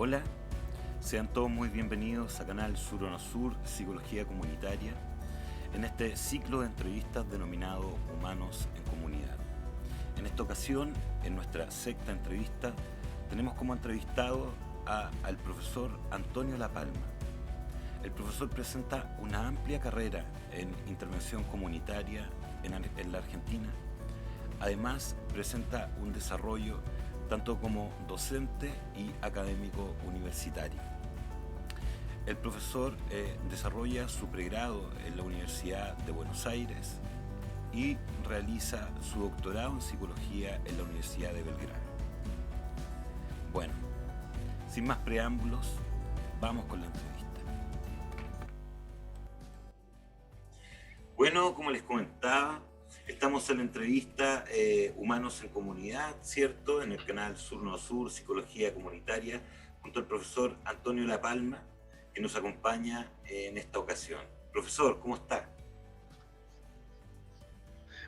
Hola, sean todos muy bienvenidos a Canal Sur o No Sur, Psicología Comunitaria, en este ciclo de entrevistas denominado Humanos en Comunidad. En esta ocasión, en nuestra sexta entrevista, tenemos como entrevistado al profesor Antonio La Palma. El profesor presenta una amplia carrera en intervención comunitaria en la Argentina. Además, presenta un desarrollo tanto como docente y académico universitario. El profesor desarrolla su pregrado en la Universidad de Buenos Aires y realiza su doctorado en psicología en la Universidad de Belgrano. Bueno, sin más preámbulos, vamos con la entrevista. Bueno, como les comentaba, estamos en la entrevista Humanos en Comunidad, ¿cierto? En el canal Sur No Sur, Psicología Comunitaria, junto al profesor Antonio La Palma, que nos acompaña en esta ocasión. Profesor, ¿cómo está?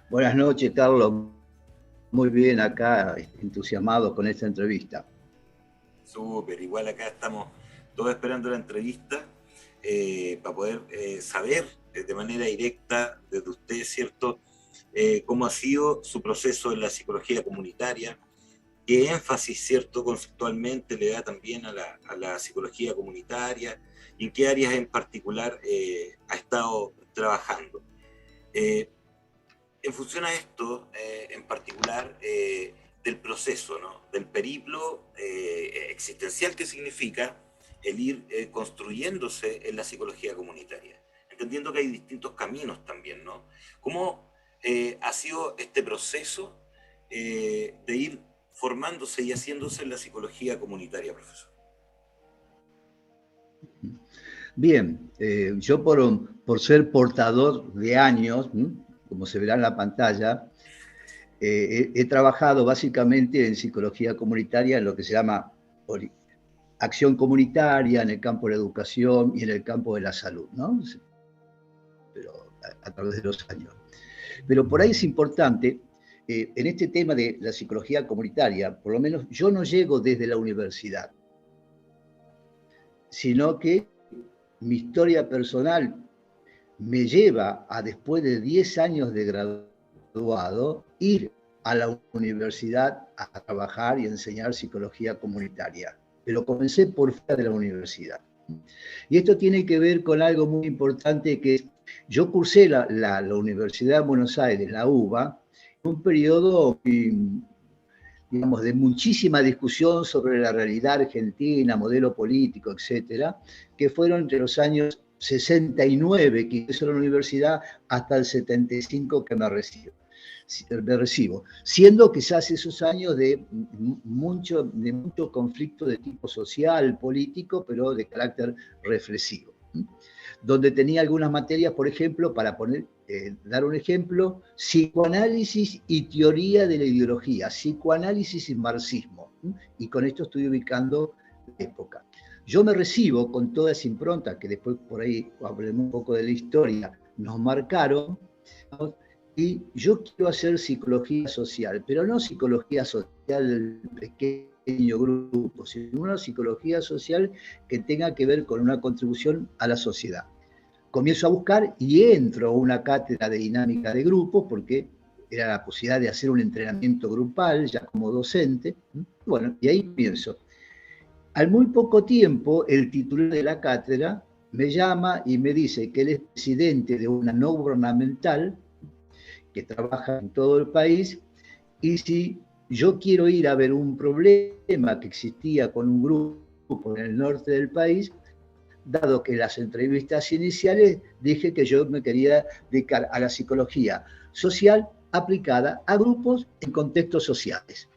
Buenas noches, Carlos. Muy bien acá, entusiasmado con esta entrevista. Súper, igual acá estamos todos esperando la entrevista para poder saber de manera directa desde usted, ¿cierto?, cómo ha sido su proceso en la psicología comunitaria, qué énfasis, ¿cierto?, conceptualmente le da también a la psicología comunitaria y en qué áreas en particular ha estado trabajando. En función a esto, en particular, del proceso, ¿no?, del periplo existencial que significa el ir construyéndose en la psicología comunitaria, entendiendo que hay distintos caminos también, ¿no? ¿Cómo ha sido este proceso de ir formándose y haciéndose en la psicología comunitaria, profesor? Bien, yo por ser portador de años, como se verá en la pantalla, he trabajado básicamente en psicología comunitaria, en lo que se llama acción comunitaria, en el campo de la educación y en el campo de la salud, ¿no? Pero a través de los años. Pero por ahí es importante, en este tema de la psicología comunitaria, por lo menos yo no llego desde la universidad, sino que mi historia personal me lleva a, después de 10 años de graduado, ir a la universidad a trabajar y enseñar psicología comunitaria. Pero comencé por fuera de la universidad. Y esto tiene que ver con algo muy importante, que es, yo cursé la Universidad de Buenos Aires, la UBA, en un periodo, digamos, de muchísima discusión sobre la realidad argentina, modelo político, etcétera, que fueron entre los años 69, que hice la universidad, hasta el 75 que me recibo, siendo quizás esos años de mucho conflicto de tipo social, político, pero de carácter reflexivo, donde tenía algunas materias, por ejemplo, para dar un ejemplo, psicoanálisis y teoría de la ideología, psicoanálisis y marxismo, y con esto estoy ubicando la época. Yo me recibo con toda esa impronta, que después por ahí hablemos un poco de la historia, nos marcaron, ¿no? Y yo quiero hacer psicología social, pero no psicología social del pequeño grupo, sino una psicología social que tenga que ver con una contribución a la sociedad. Comienzo a buscar y entro a una cátedra de dinámica de grupos, porque era la posibilidad de hacer un entrenamiento grupal, ya como docente. Bueno, y ahí pienso. Al muy poco tiempo, el titular de la cátedra me llama y me dice que él es presidente de una no gubernamental que trabaja en todo el país, y si yo quiero ir a ver un problema que existía con un grupo en el norte del país, dado que en las entrevistas iniciales dije que yo me quería dedicar a la psicología social aplicada a grupos en contextos sociales.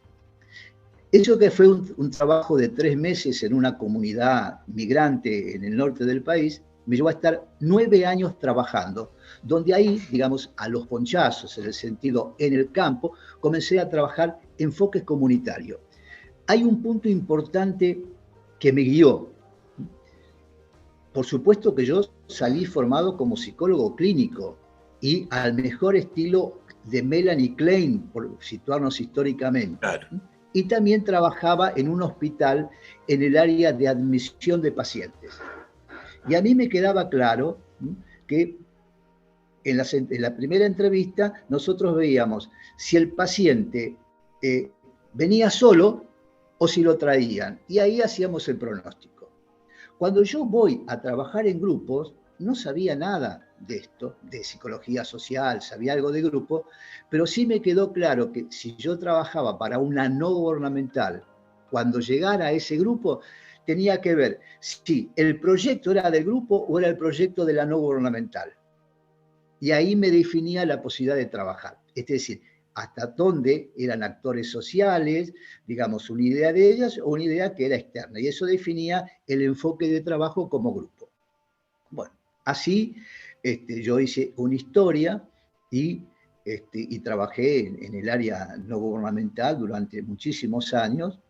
Eso que fue un trabajo de 3 meses en una comunidad migrante en el norte del país, me llevó a estar 9 años trabajando, donde ahí, digamos, a los ponchazos, en el sentido, en el campo, comencé a trabajar enfoques comunitarios. Hay un punto importante que me guió. Por supuesto que yo salí formado como psicólogo clínico y al mejor estilo de Melanie Klein, por situarnos históricamente. Claro. y también trabajaba en un hospital en el área de admisión de pacientes. Y a mí me quedaba claro que en la primera entrevista nosotros veíamos si el paciente venía solo o si lo traían, y ahí hacíamos el pronóstico. Cuando yo voy a trabajar en grupos, no sabía nada de esto, de psicología social, sabía algo de grupo, pero sí me quedó claro que si yo trabajaba para una no gubernamental, cuando llegara a ese grupo, tenía que ver si el proyecto era del grupo o era el proyecto de la no gubernamental. Y ahí me definía la posibilidad de trabajar. Es decir, hasta dónde eran actores sociales, digamos, una idea de ellas o una idea que era externa. Y eso definía el enfoque de trabajo como grupo. Bueno, así yo hice una historia y trabajé en el área no gubernamental durante muchísimos años.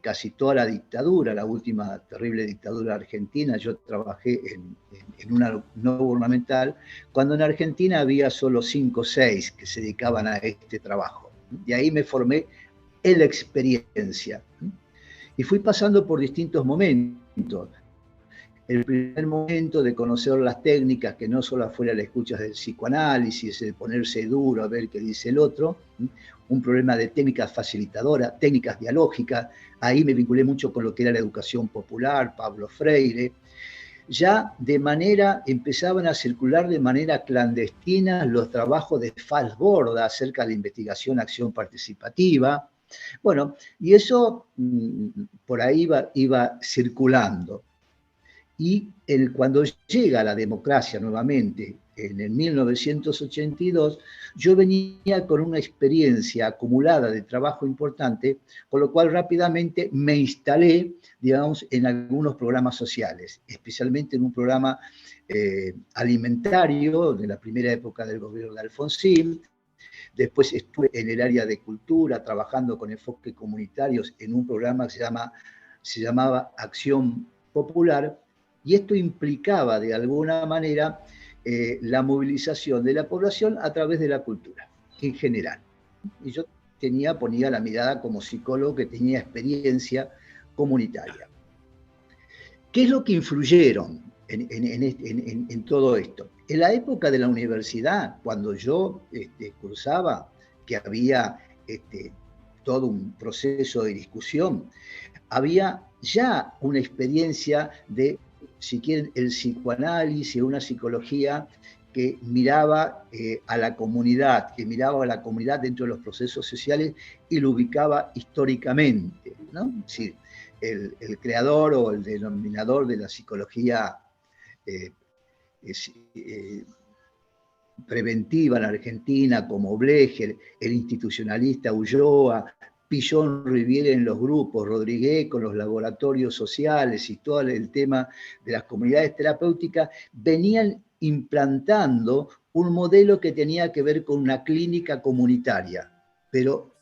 Casi toda la dictadura, la última terrible dictadura argentina, yo trabajé en una no gubernamental, cuando en Argentina había solo 5 o 6 que se dedicaban a este trabajo. Y ahí me formé en la experiencia. Y fui pasando por distintos momentos. El primer momento de conocer las técnicas, que no solo fuera la escucha del psicoanálisis, el ponerse duro a ver qué dice el otro, un problema de técnicas facilitadoras, técnicas dialógicas, ahí me vinculé mucho con lo que era la educación popular, Pablo Freire. Ya empezaban a circular de manera clandestina los trabajos de Falsborda acerca de investigación, acción participativa. Bueno, y eso por ahí iba circulando. Y cuando llega la democracia nuevamente, en el 1982, yo venía con una experiencia acumulada de trabajo importante, con lo cual rápidamente me instalé, digamos, en algunos programas sociales, especialmente en un programa alimentario de la primera época del gobierno de Alfonsín. Después estuve en el área de cultura, trabajando con enfoques comunitarios en un programa que se llamaba Acción Popular, y esto implicaba de alguna manera la movilización de la población a través de la cultura, en general. Y yo ponía la mirada como psicólogo que tenía experiencia comunitaria. ¿Qué es lo que influyeron en todo esto? En la época de la universidad, cuando yo cursaba, que había todo un proceso de discusión, había ya una experiencia de, si quieren, el psicoanálisis, una psicología que miraba a la comunidad, dentro de los procesos sociales y lo ubicaba históricamente, ¿no? Es decir, el creador o el denominador de la psicología preventiva en Argentina, como Blecher, el institucionalista Ulloa, Pillon Riviere en los grupos, Rodríguez con los laboratorios sociales y todo el tema de las comunidades terapéuticas, venían implantando un modelo que tenía que ver con una clínica comunitaria, pero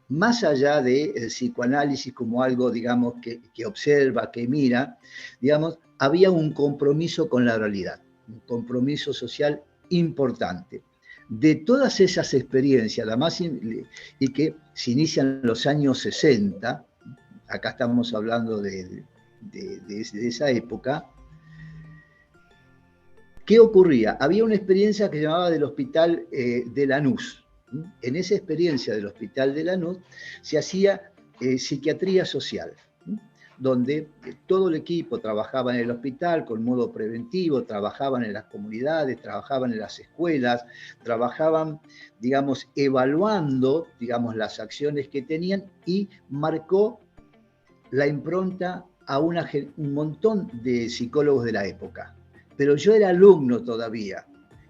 más allá del psicoanálisis como algo, digamos, que observa, que mira, digamos, había un compromiso con la realidad, un compromiso social importante. De todas esas experiencias, y que se inician en los años 60, acá estamos hablando de esa época, ¿qué ocurría? Había una experiencia que se llamaba del Hospital de Lanús. En esa experiencia del Hospital de Lanús se hacía psiquiatría social, donde todo el equipo trabajaba en el hospital con modo preventivo, trabajaban en las comunidades, trabajaban en las escuelas, trabajaban, digamos, evaluando, digamos, las acciones que tenían, y marcó la impronta a un montón de psicólogos de la época. Pero yo era alumno todavía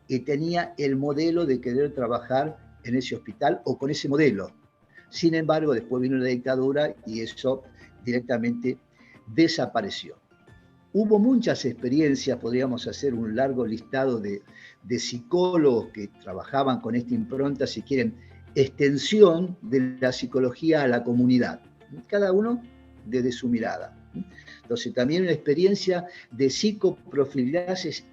y tenía el modelo de querer trabajar en ese hospital o con ese modelo. Sin embargo, después vino la dictadura y eso directamente desapareció. Hubo muchas experiencias, podríamos hacer un largo listado de psicólogos que trabajaban con esta impronta, si quieren, extensión de la psicología a la comunidad, cada uno desde su mirada. Entonces también una experiencia de psicoprofilaxis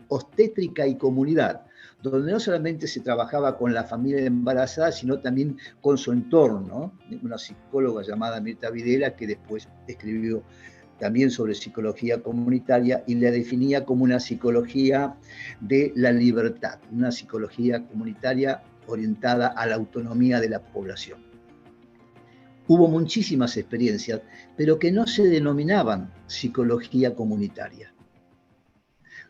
obstétrica y comunidad, donde no solamente se trabajaba con la familia embarazada, sino también con su entorno, ¿no? Una psicóloga llamada Mirta Videla, que después escribió también sobre psicología comunitaria y la definía como una psicología de la libertad, una psicología comunitaria orientada a la autonomía de la población. Hubo muchísimas experiencias, pero que no se denominaban psicología comunitaria.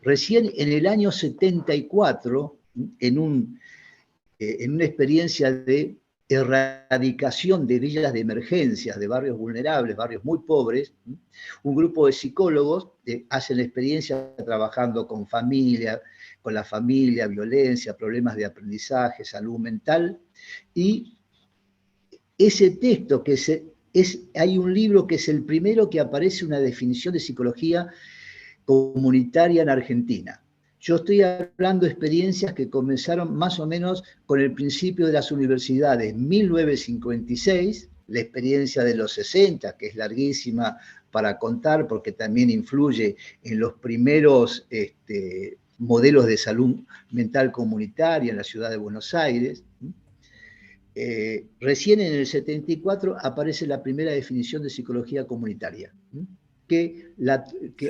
Recién en el año 74, en una experiencia de erradicación de villas de emergencias, de barrios vulnerables, barrios muy pobres, un grupo de psicólogos hacen la experiencia trabajando con la familia, violencia, problemas de aprendizaje, salud mental, y ese texto hay un libro que es el primero que aparece una definición de psicología comunitaria en Argentina. Yo estoy hablando de experiencias que comenzaron más o menos con el principio de las universidades, 1956, la experiencia de los 60, que es larguísima para contar porque también influye en los primeros modelos de salud mental comunitaria en la ciudad de Buenos Aires. Recién en el 74 aparece la primera definición de psicología comunitaria, que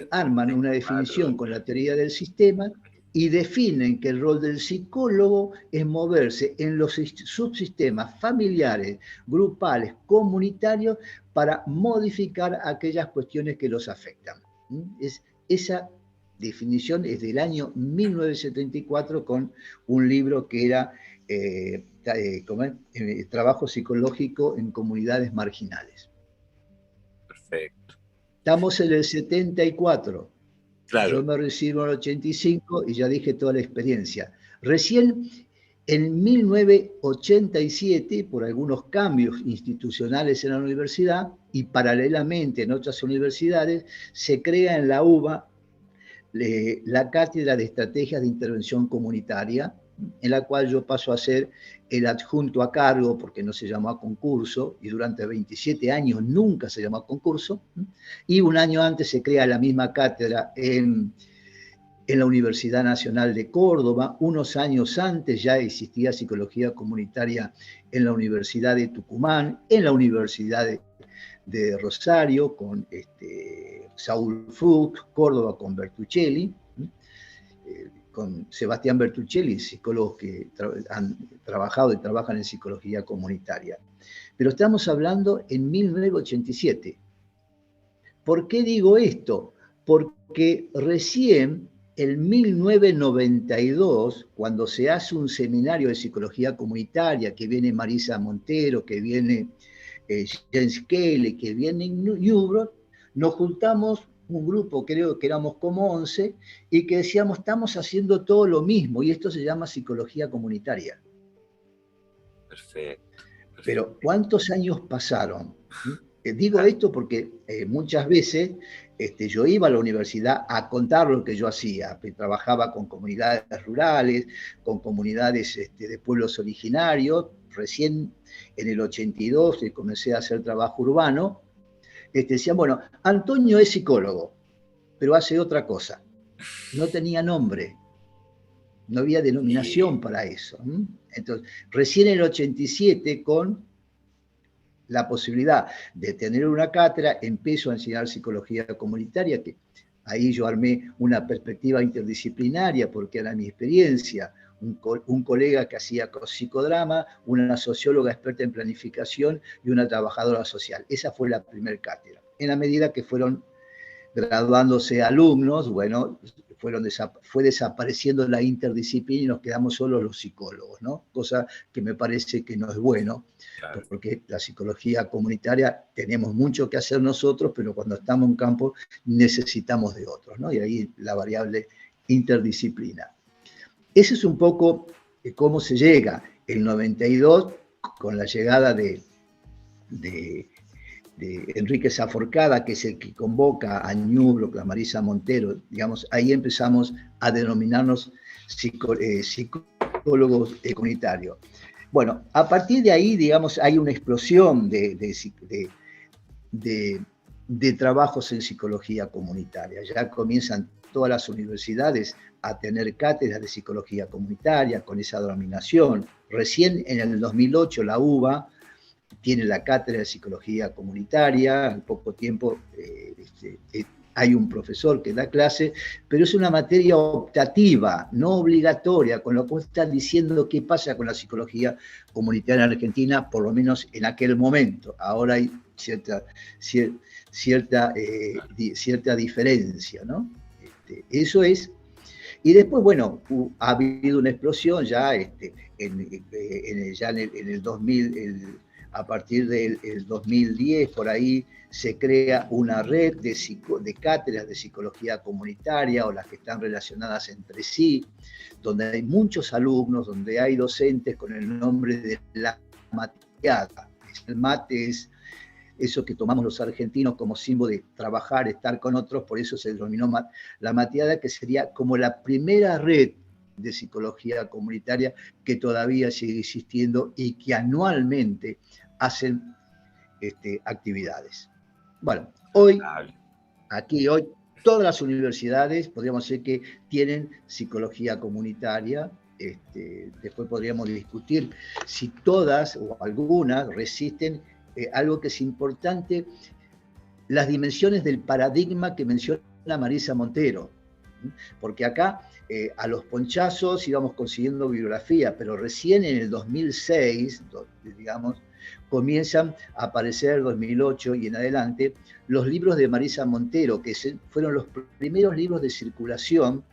arman una definición con la teoría del sistema y definen que el rol del psicólogo es moverse en los subsistemas familiares, grupales, comunitarios, para modificar aquellas cuestiones que los afectan. Esa definición es del año 1974 con un libro que era Trabajo psicológico en comunidades marginales. Perfecto. Estamos en el 74. Claro. Yo me recibo en el 85 y ya dije toda la experiencia. Recién en 1987, por algunos cambios institucionales en la universidad y paralelamente en otras universidades, se crea en la UBA la Cátedra de Estrategias de Intervención Comunitaria, en la cual yo paso a ser el adjunto a cargo, porque no se llamó a concurso, y durante 27 años nunca se llamó a concurso, y un año antes se crea la misma cátedra en la Universidad Nacional de Córdoba. Unos años antes ya existía psicología comunitaria en la Universidad de Tucumán, en la Universidad de Rosario, con Saúl Fuchs, Córdoba con Bertuccelli, con Sebastián Bertuccelli, psicólogos que han trabajado y trabajan en psicología comunitaria. Pero estamos hablando en 1987. ¿Por qué digo esto? Porque recién en 1992, cuando se hace un seminario de psicología comunitaria, que viene Marisa Montero, que viene Jens Kelly, que viene Newbrough, nos juntamos un grupo, creo que éramos como 11, y que decíamos, estamos haciendo todo lo mismo, y esto se llama psicología comunitaria. Perfecto. Pero ¿cuántos años pasaron? Digo esto porque muchas veces yo iba a la universidad a contar lo que yo hacía. Trabajaba con comunidades rurales, con comunidades de pueblos originarios. Recién en el 82 comencé a hacer trabajo urbano. Decían, bueno, Antonio es psicólogo, pero hace otra cosa. No tenía nombre. No había denominación para eso. Entonces, recién en el 87, con la posibilidad de tener una cátedra, empiezo a enseñar psicología comunitaria, que ahí yo armé una perspectiva interdisciplinaria, porque era mi experiencia, un colega que hacía psicodrama, una socióloga experta en planificación y una trabajadora social. Esa fue la primera cátedra. En la medida que fueron graduándose alumnos, bueno, fue desapareciendo la interdisciplina y nos quedamos solos los psicólogos, ¿no? Cosa que me parece que no es bueno, claro, porque la psicología comunitaria tenemos mucho que hacer nosotros, pero cuando estamos en campo necesitamos de otros, ¿no? Y ahí la variable interdisciplina. Ese es un poco cómo se llega. El 92, con la llegada de Enrique Saforcada, que es el que convoca a Newbrough, a Marisa Montero, digamos, ahí empezamos a denominarnos psicólogos comunitarios. Bueno, a partir de ahí, digamos, hay una explosión de trabajos en psicología comunitaria. Ya comienzan todas las universidades a tener cátedras de psicología comunitaria con esa denominación. Recién en el 2008 la UBA tiene la cátedra de psicología comunitaria, al poco tiempo hay un profesor que da clase, pero es una materia optativa, no obligatoria, con lo cual están diciendo qué pasa con la psicología comunitaria en Argentina, por lo menos en aquel momento. Ahora hay cierta diferencia, ¿no? Eso es. Y después, bueno, ha habido una explosión ya, en el 2000, a partir del 2010, por ahí, se crea una red de cátedras de psicología comunitaria o las que están relacionadas entre sí, donde hay muchos alumnos, donde hay docentes con el nombre de la mateada. El mate es eso que tomamos los argentinos como símbolo de trabajar, estar con otros, por eso se denominó la mateada, que sería como la primera red de psicología comunitaria que todavía sigue existiendo y que anualmente hacen actividades. Bueno, hoy, todas las universidades, podríamos decir que tienen psicología comunitaria. Después podríamos discutir si todas o algunas resisten algo que es importante, las dimensiones del paradigma que menciona Marisa Montero. Porque acá a los ponchazos íbamos consiguiendo bibliografía, pero recién en el 2006, digamos, comienzan a aparecer, 2008 y en adelante, los libros de Marisa Montero, que fueron los primeros libros de circulación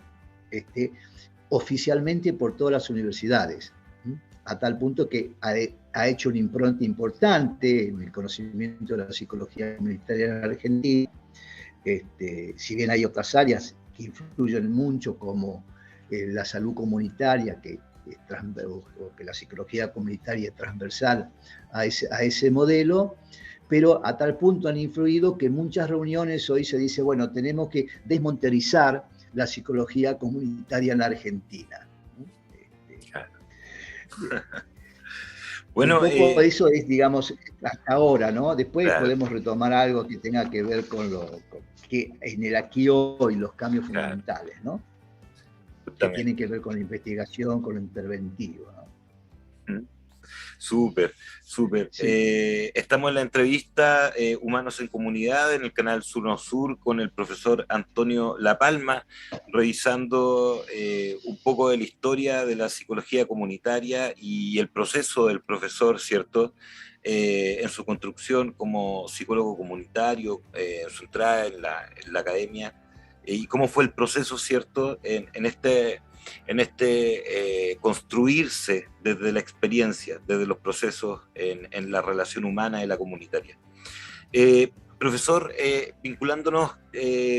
oficialmente por todas las universidades, a tal punto que ha hecho una impronta importante en el conocimiento de la psicología comunitaria en Argentina. Si bien hay otras áreas que influyen mucho, como la salud comunitaria, que la psicología comunitaria es transversal a ese modelo, pero a tal punto han influido que en muchas reuniones hoy se dice, bueno, tenemos que desmonterizar la psicología comunitaria en la Argentina. Bueno, un poco eso es, digamos, hasta ahora, ¿no? Después podemos retomar algo que tenga que ver con que en el aquí y hoy, los cambios fundamentales, ¿no? Que tienen que ver con la investigación, con lo interventivo, ¿no? Súper, súper. Sí. Estamos en la entrevista Humanos en Comunidad en el canal Sur con el profesor Antonio La Palma, revisando un poco de la historia de la psicología comunitaria y el proceso del profesor, ¿cierto? En su construcción como psicólogo comunitario, en su entrada en la academia, y cómo fue el proceso, ¿cierto? En este construirse desde la experiencia, desde los procesos en la relación humana y la comunitaria. Profesor, vinculándonos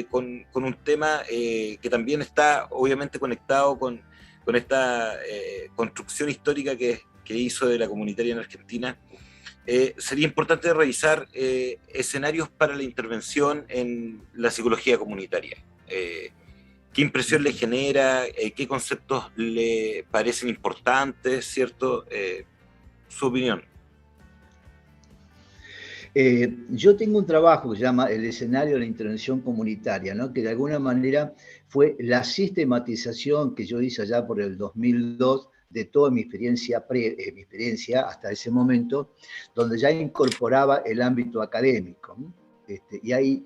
con un tema que también está obviamente conectado con esta construcción histórica que hizo de la comunitaria en Argentina, sería importante revisar escenarios para la intervención en la psicología comunitaria. ¿Qué impresión le genera? ¿Qué conceptos le parecen importantes? ¿Cierto? Su opinión. Yo tengo un trabajo que se llama El escenario de la intervención comunitaria, ¿no? Que de alguna manera fue la sistematización que yo hice allá por el 2002 de toda mi experiencia hasta ese momento, donde ya incorporaba el ámbito académico. Y hay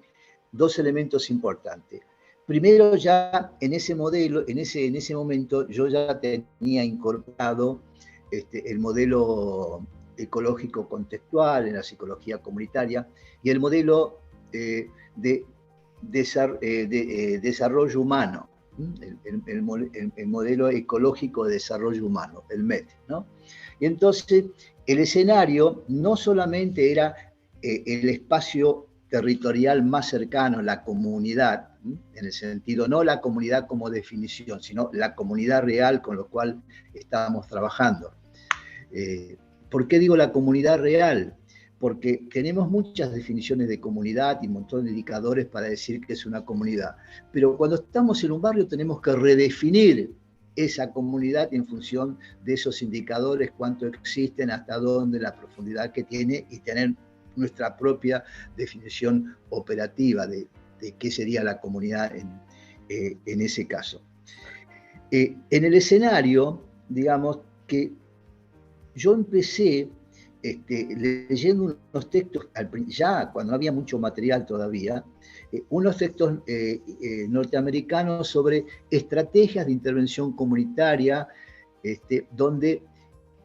dos elementos importantes. Primero, ya en ese modelo, en ese momento, yo ya tenía incorporado el modelo ecológico contextual en la psicología comunitaria y el modelo de desarrollo humano, el modelo ecológico de desarrollo humano, el MET, ¿no? Y entonces, el escenario no solamente era el espacio territorial más cercano, la comunidad, en el sentido, no la comunidad como definición, sino la comunidad real con la cual estábamos trabajando. ¿Por qué digo la comunidad real? Porque tenemos muchas definiciones de comunidad y un montón de indicadores para decir que es una comunidad. Pero cuando estamos en un barrio tenemos que redefinir esa comunidad en función de esos indicadores, cuánto existen, hasta dónde, la profundidad que tiene y tener nuestra propia definición operativa de qué sería la comunidad en ese caso. En el escenario, digamos que yo empecé leyendo unos textos, ya cuando no había mucho material todavía, unos textos norteamericanos sobre estrategias de intervención comunitaria, donde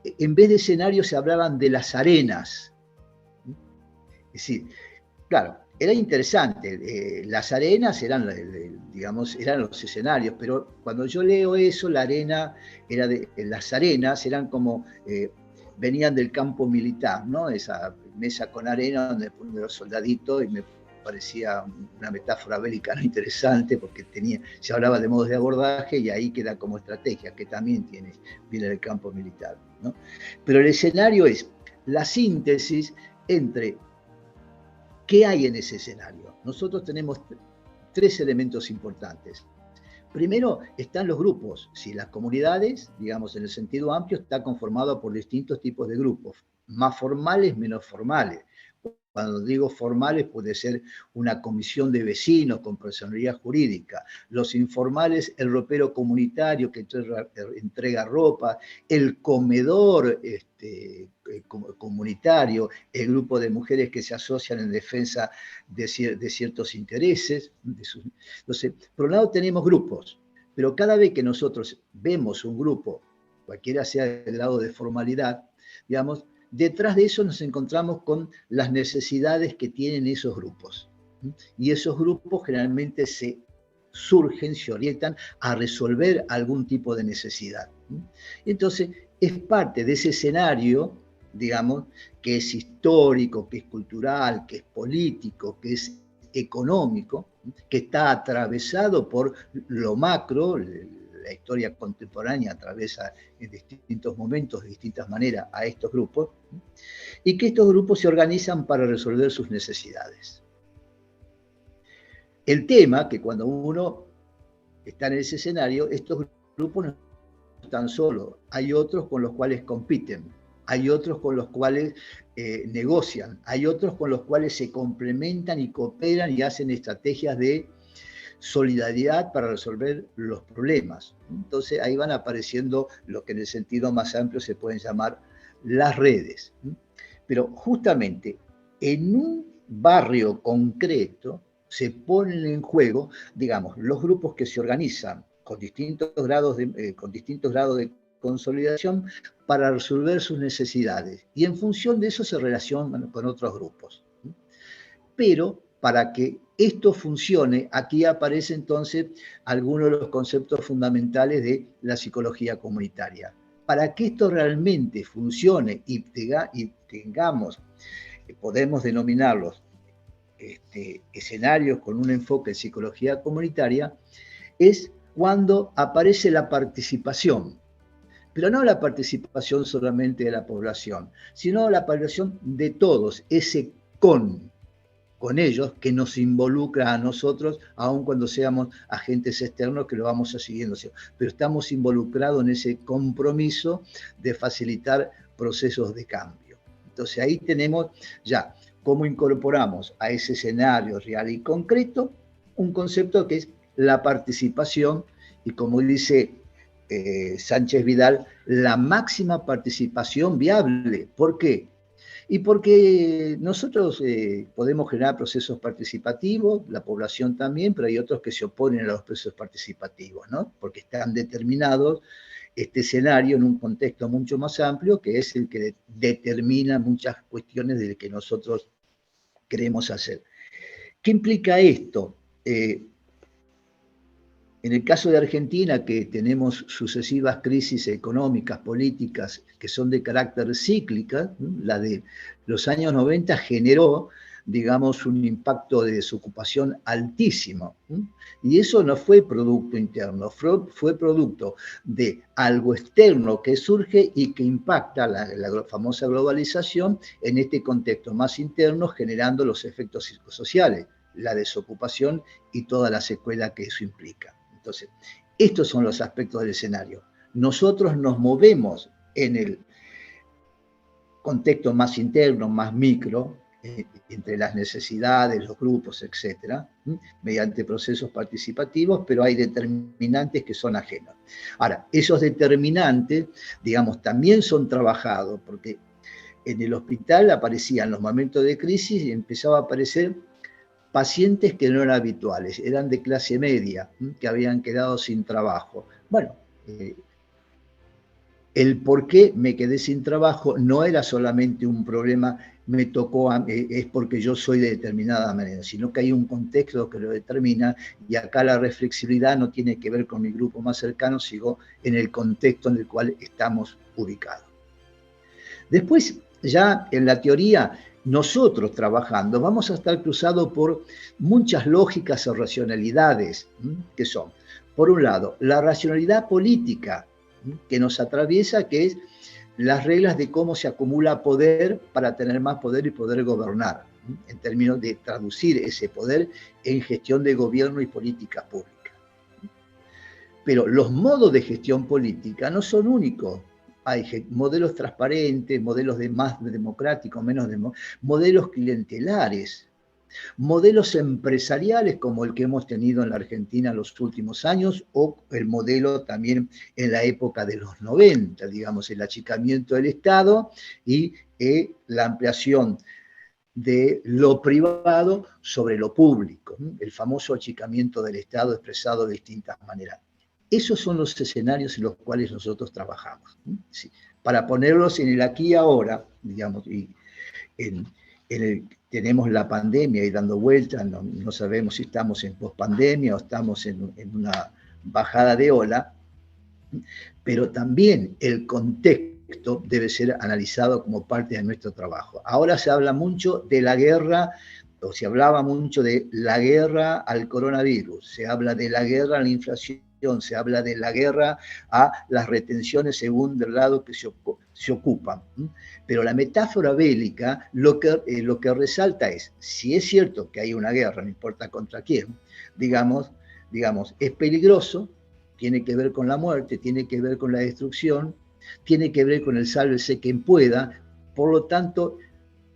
en vez de escenarios se hablaban de las arenas. Es decir, claro, era interesante. Las arenas eran, digamos, eran los escenarios, pero cuando yo leo eso, la arena era las arenas eran como venían del campo militar, ¿no? Esa mesa con arena donde ponían los soldaditos, y me parecía una metáfora bélica, ¿no? Interesante, porque se hablaba de modos de abordaje y ahí queda como estrategia, que también viene del campo militar, ¿no? Pero el escenario es la síntesis entre ¿qué hay en ese escenario? Nosotros tenemos 3 elementos importantes. Primero están los grupos. Si las comunidades, digamos en el sentido amplio, está conformado por distintos tipos de grupos, más formales, menos formales. Cuando digo formales, puede ser una comisión de vecinos con personalidad jurídica. Los informales, el ropero comunitario que entrega ropa, el comedor comunitario, el grupo de mujeres que se asocian en defensa de ciertos intereses. Entonces, por un lado tenemos grupos, pero cada vez que nosotros vemos un grupo, cualquiera sea el grado de formalidad, digamos, detrás de eso nos encontramos con las necesidades que tienen esos grupos. Y esos grupos generalmente se orientan a resolver algún tipo de necesidad. Entonces, es parte de ese escenario, digamos, que es histórico, que es cultural, que es político, que es económico, que está atravesado por lo macro. La historia contemporánea atraviesa en distintos momentos, de distintas maneras, a estos grupos, y que estos grupos se organizan para resolver sus necesidades. El tema, que cuando uno está en ese escenario, estos grupos no están solos, hay otros con los cuales compiten, hay otros con los cuales negocian, hay otros con los cuales se complementan y cooperan y hacen estrategias de solidaridad para resolver los problemas. Entonces ahí van apareciendo lo que en el sentido más amplio se pueden llamar las redes. Pero justamente en un barrio concreto se ponen en juego, digamos, los grupos que se organizan con distintos grados de consolidación para resolver sus necesidades. Y en función de eso se relacionan con otros grupos. Pero para que esto funcione, aquí aparece entonces algunos de los conceptos fundamentales de la psicología comunitaria. Para que esto realmente funcione y tengamos, podemos denominarlos escenarios con un enfoque en psicología comunitaria, es cuando aparece la participación. Pero no la participación solamente de la población, sino la participación de todos, ese con ellos, que nos involucra a nosotros, aun cuando seamos agentes externos que lo vamos a siguiendo. Pero estamos involucrados en ese compromiso de facilitar procesos de cambio. Entonces ahí tenemos ya cómo incorporamos a ese escenario real y concreto un concepto que es la participación, y como dice Sánchez Vidal, la máxima participación viable. ¿Por qué? Y porque nosotros podemos generar procesos participativos, la población también, pero hay otros que se oponen a los procesos participativos, ¿no? Porque están determinados este escenario en un contexto mucho más amplio, que es el que determina muchas cuestiones de lo que nosotros queremos hacer. ¿Qué implica esto? En el caso de Argentina, que tenemos sucesivas crisis económicas, políticas, que son de carácter cíclica, la de los años 90 generó, digamos, un impacto de desocupación altísimo. Y eso no fue producto interno, fue producto de algo externo que surge y que impacta la famosa globalización en este contexto más interno, generando los efectos psicosociales, la desocupación y toda la secuela que eso implica. Entonces, estos son los aspectos del escenario. Nosotros nos movemos en el contexto más interno, más micro, entre las necesidades, los grupos, etcétera, mediante procesos participativos, pero hay determinantes que son ajenos. Ahora, esos determinantes, digamos, también son trabajados, porque en el hospital aparecían los momentos de crisis y empezaba a aparecer pacientes que no eran habituales, eran de clase media, que habían quedado sin trabajo. Bueno, el por qué me quedé sin trabajo no era solamente un problema, me tocó, es porque yo soy de determinada manera, sino que hay un contexto que lo determina, y acá la reflexibilidad no tiene que ver con mi grupo más cercano, sino en el contexto en el cual estamos ubicados. Después, ya en la teoría, nosotros trabajando vamos a estar cruzados por muchas lógicas o racionalidades, que son, por un lado, la racionalidad política que nos atraviesa, que es las reglas de cómo se acumula poder para tener más poder y poder gobernar, en términos de traducir ese poder en gestión de gobierno y política pública. Pero los modos de gestión política no son únicos. Hay modelos transparentes, modelos de más democráticos, menos modelos clientelares, modelos empresariales como el que hemos tenido en la Argentina en los últimos años, o el modelo también en la época de los 90, digamos, el achicamiento del Estado y la ampliación de lo privado sobre lo público, el famoso achicamiento del Estado expresado de distintas maneras. Esos son los escenarios en los cuales nosotros trabajamos, ¿sí? Para ponerlos en el aquí y ahora, digamos, y tenemos la pandemia y dando vueltas, no sabemos si estamos en pospandemia o estamos en una bajada de ola, pero también el contexto debe ser analizado como parte de nuestro trabajo. Ahora se habla mucho de la guerra, o se hablaba mucho de la guerra al coronavirus, se habla de la guerra a la inflación, se habla de la guerra a las retenciones según del lado que se ocupan. Pero la metáfora bélica lo que resalta es, si es cierto que hay una guerra, no importa contra quién, digamos, es peligroso, tiene que ver con la muerte, tiene que ver con la destrucción, tiene que ver con el sálvese quien pueda, por lo tanto,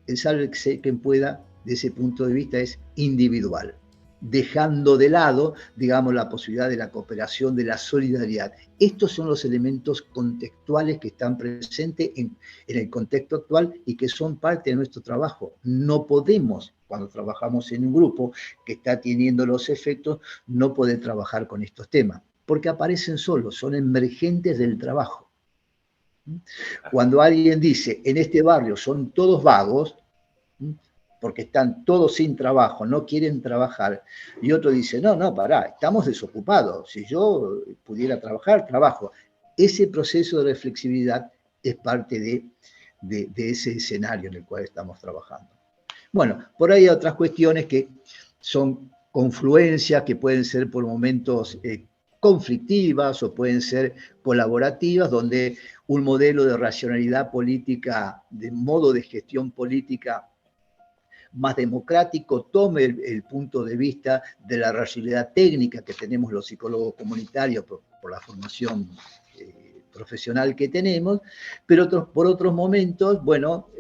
el sálvese quien pueda, de ese punto de vista, es individual, dejando de lado, digamos, la posibilidad de la cooperación, de la solidaridad. Estos son los elementos contextuales que están presentes en el contexto actual y que son parte de nuestro trabajo. No podemos, cuando trabajamos en un grupo que está teniendo los efectos, no poder trabajar con estos temas, porque aparecen solos, son emergentes del trabajo. Cuando alguien dice, en este barrio son todos vagos, porque están todos sin trabajo, no quieren trabajar, y otro dice, no, pará, estamos desocupados, si yo pudiera trabajar, trabajo. Ese proceso de reflexibilidad es parte de ese escenario en el cual estamos trabajando. Bueno, por ahí hay otras cuestiones que son confluencias, que pueden ser por momentos conflictivas o pueden ser colaborativas, donde un modelo de racionalidad política, de modo de gestión política más democrático, tome el punto de vista de la racionalidad técnica que tenemos los psicólogos comunitarios por la formación profesional que tenemos, pero por otros momentos, bueno,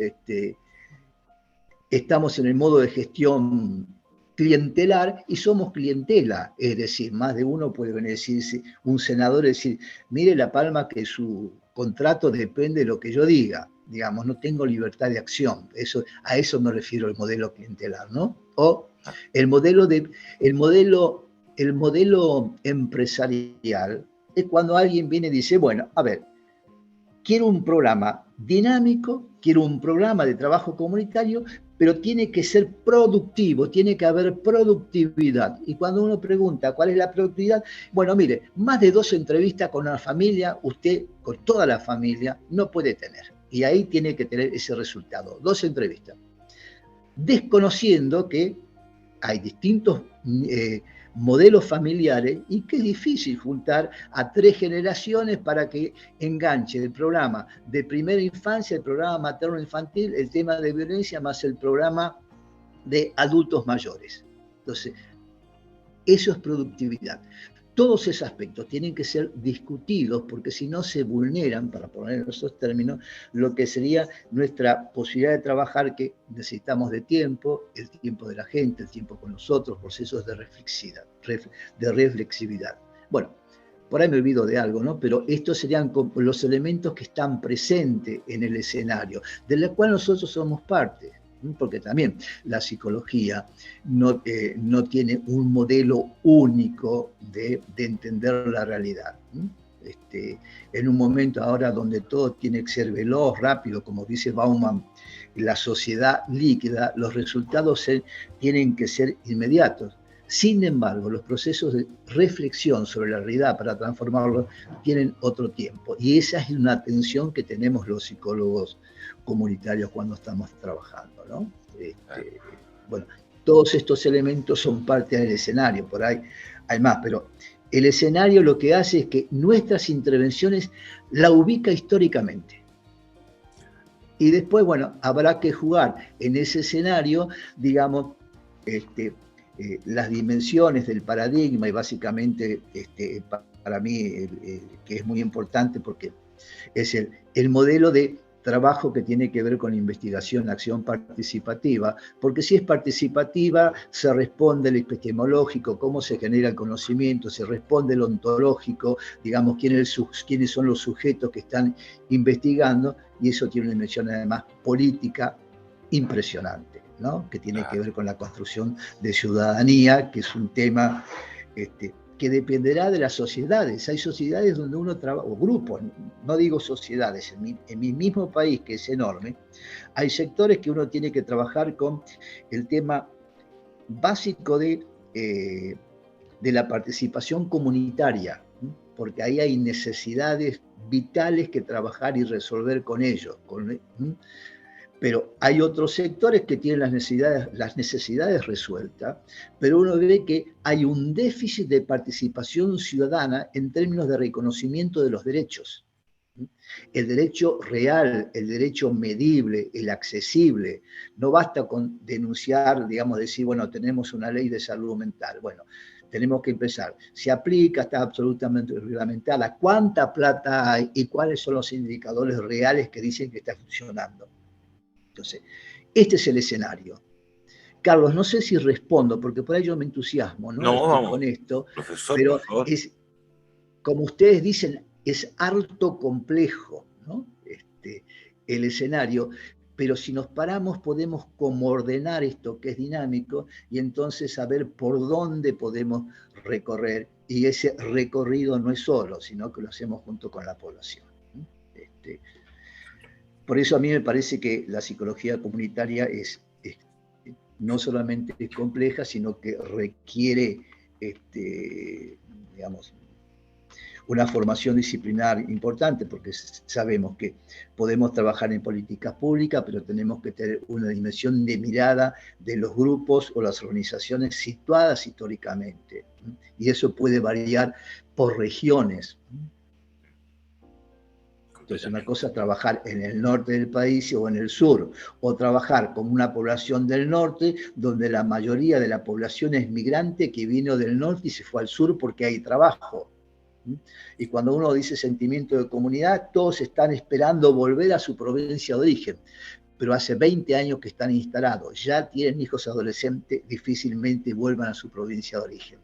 estamos en el modo de gestión clientelar y somos clientela, es decir, más de uno puede venir a decir, un senador decir, mire La Palma que su contrato depende de lo que yo diga, digamos, no tengo libertad de acción, a eso me refiero el modelo clientelar, ¿no? O el modelo empresarial es cuando alguien viene y dice, bueno, a ver, quiero un programa dinámico, quiero un programa de trabajo comunitario, pero tiene que ser productivo, tiene que haber productividad. Y cuando uno pregunta cuál es la productividad, bueno, mire, más de 2 entrevistas con una familia, usted con toda la familia no puede tener. Y ahí tiene que tener ese resultado, 2 entrevistas. Desconociendo que hay distintos modelos familiares y que es difícil juntar a 3 generaciones para que enganche el programa de primera infancia, el programa materno-infantil, el tema de violencia, más el programa de adultos mayores. Entonces, eso es productividad. todos esos aspectos tienen que ser discutidos porque si no se vulneran, para poner en esos términos, lo que sería nuestra posibilidad de trabajar, que necesitamos de tiempo, el tiempo de la gente, el tiempo con nosotros, procesos de reflexividad. Bueno, por ahí me olvido de algo, ¿no? Pero estos serían los elementos que están presentes en el escenario, del cual nosotros somos parte, porque también la psicología no tiene un modelo único de entender la realidad. En un momento ahora donde todo tiene que ser veloz, rápido, como dice Bauman, la sociedad líquida, los resultados tienen que ser inmediatos. Sin embargo, los procesos de reflexión sobre la realidad para transformarlo tienen otro tiempo. Y esa es una tensión que tenemos los psicólogos comunitarios cuando estamos trabajando, ¿no? Bueno, todos estos elementos son parte del escenario, por ahí hay más, pero el escenario lo que hace es que nuestras intervenciones la ubica históricamente. Y después, bueno, habrá que jugar en ese escenario, digamos, las dimensiones del paradigma, y básicamente para mí que es muy importante porque es el modelo de trabajo que tiene que ver con investigación, acción participativa, porque si es participativa se responde el epistemológico, cómo se genera el conocimiento, se responde el ontológico, digamos, quiénes son los sujetos que están investigando, y eso tiene una dimensión además política impresionante, ¿no? Que tiene que ver con la construcción de ciudadanía, que es un tema que dependerá de las sociedades. Hay sociedades donde uno trabaja, o grupos, no digo sociedades, en mi mismo país, que es enorme, hay sectores que uno tiene que trabajar con el tema básico de la participación comunitaria, porque ahí hay necesidades vitales que trabajar y resolver con ellos. Pero hay otros sectores que tienen las necesidades resueltas, pero uno ve que hay un déficit de participación ciudadana en términos de reconocimiento de los derechos. El derecho real, el derecho medible, el accesible. No basta con denunciar, digamos, decir, bueno, tenemos una ley de salud mental. Bueno, tenemos que empezar. Se aplica, está absolutamente reglamentada. ¿Cuánta plata hay y cuáles son los indicadores reales que dicen que está funcionando? Entonces, este es el escenario. Carlos, no sé si respondo, porque por ahí yo me entusiasmo, ¿no? Con esto, profesor, pero por favor. es, como ustedes dicen, es harto complejo, ¿no? El escenario, pero si nos paramos podemos como ordenar esto que es dinámico y entonces saber por dónde podemos recorrer, y ese recorrido no es solo, sino que lo hacemos junto con la población. Por eso a mí me parece que la psicología comunitaria no solamente es compleja, sino que requiere, digamos, una formación disciplinar importante, porque sabemos que podemos trabajar en políticas públicas, pero tenemos que tener una dimensión de mirada de los grupos o las organizaciones situadas históricamente. Y eso puede variar por regiones. Entonces, una cosa es trabajar en el norte del país o en el sur, o trabajar con una población del norte, donde la mayoría de la población es migrante que vino del norte y se fue al sur porque hay trabajo. Y cuando uno dice sentimiento de comunidad, todos están esperando volver a su provincia de origen, pero hace 20 años que están instalados, ya tienen hijos adolescentes, difícilmente vuelvan a su provincia de origen.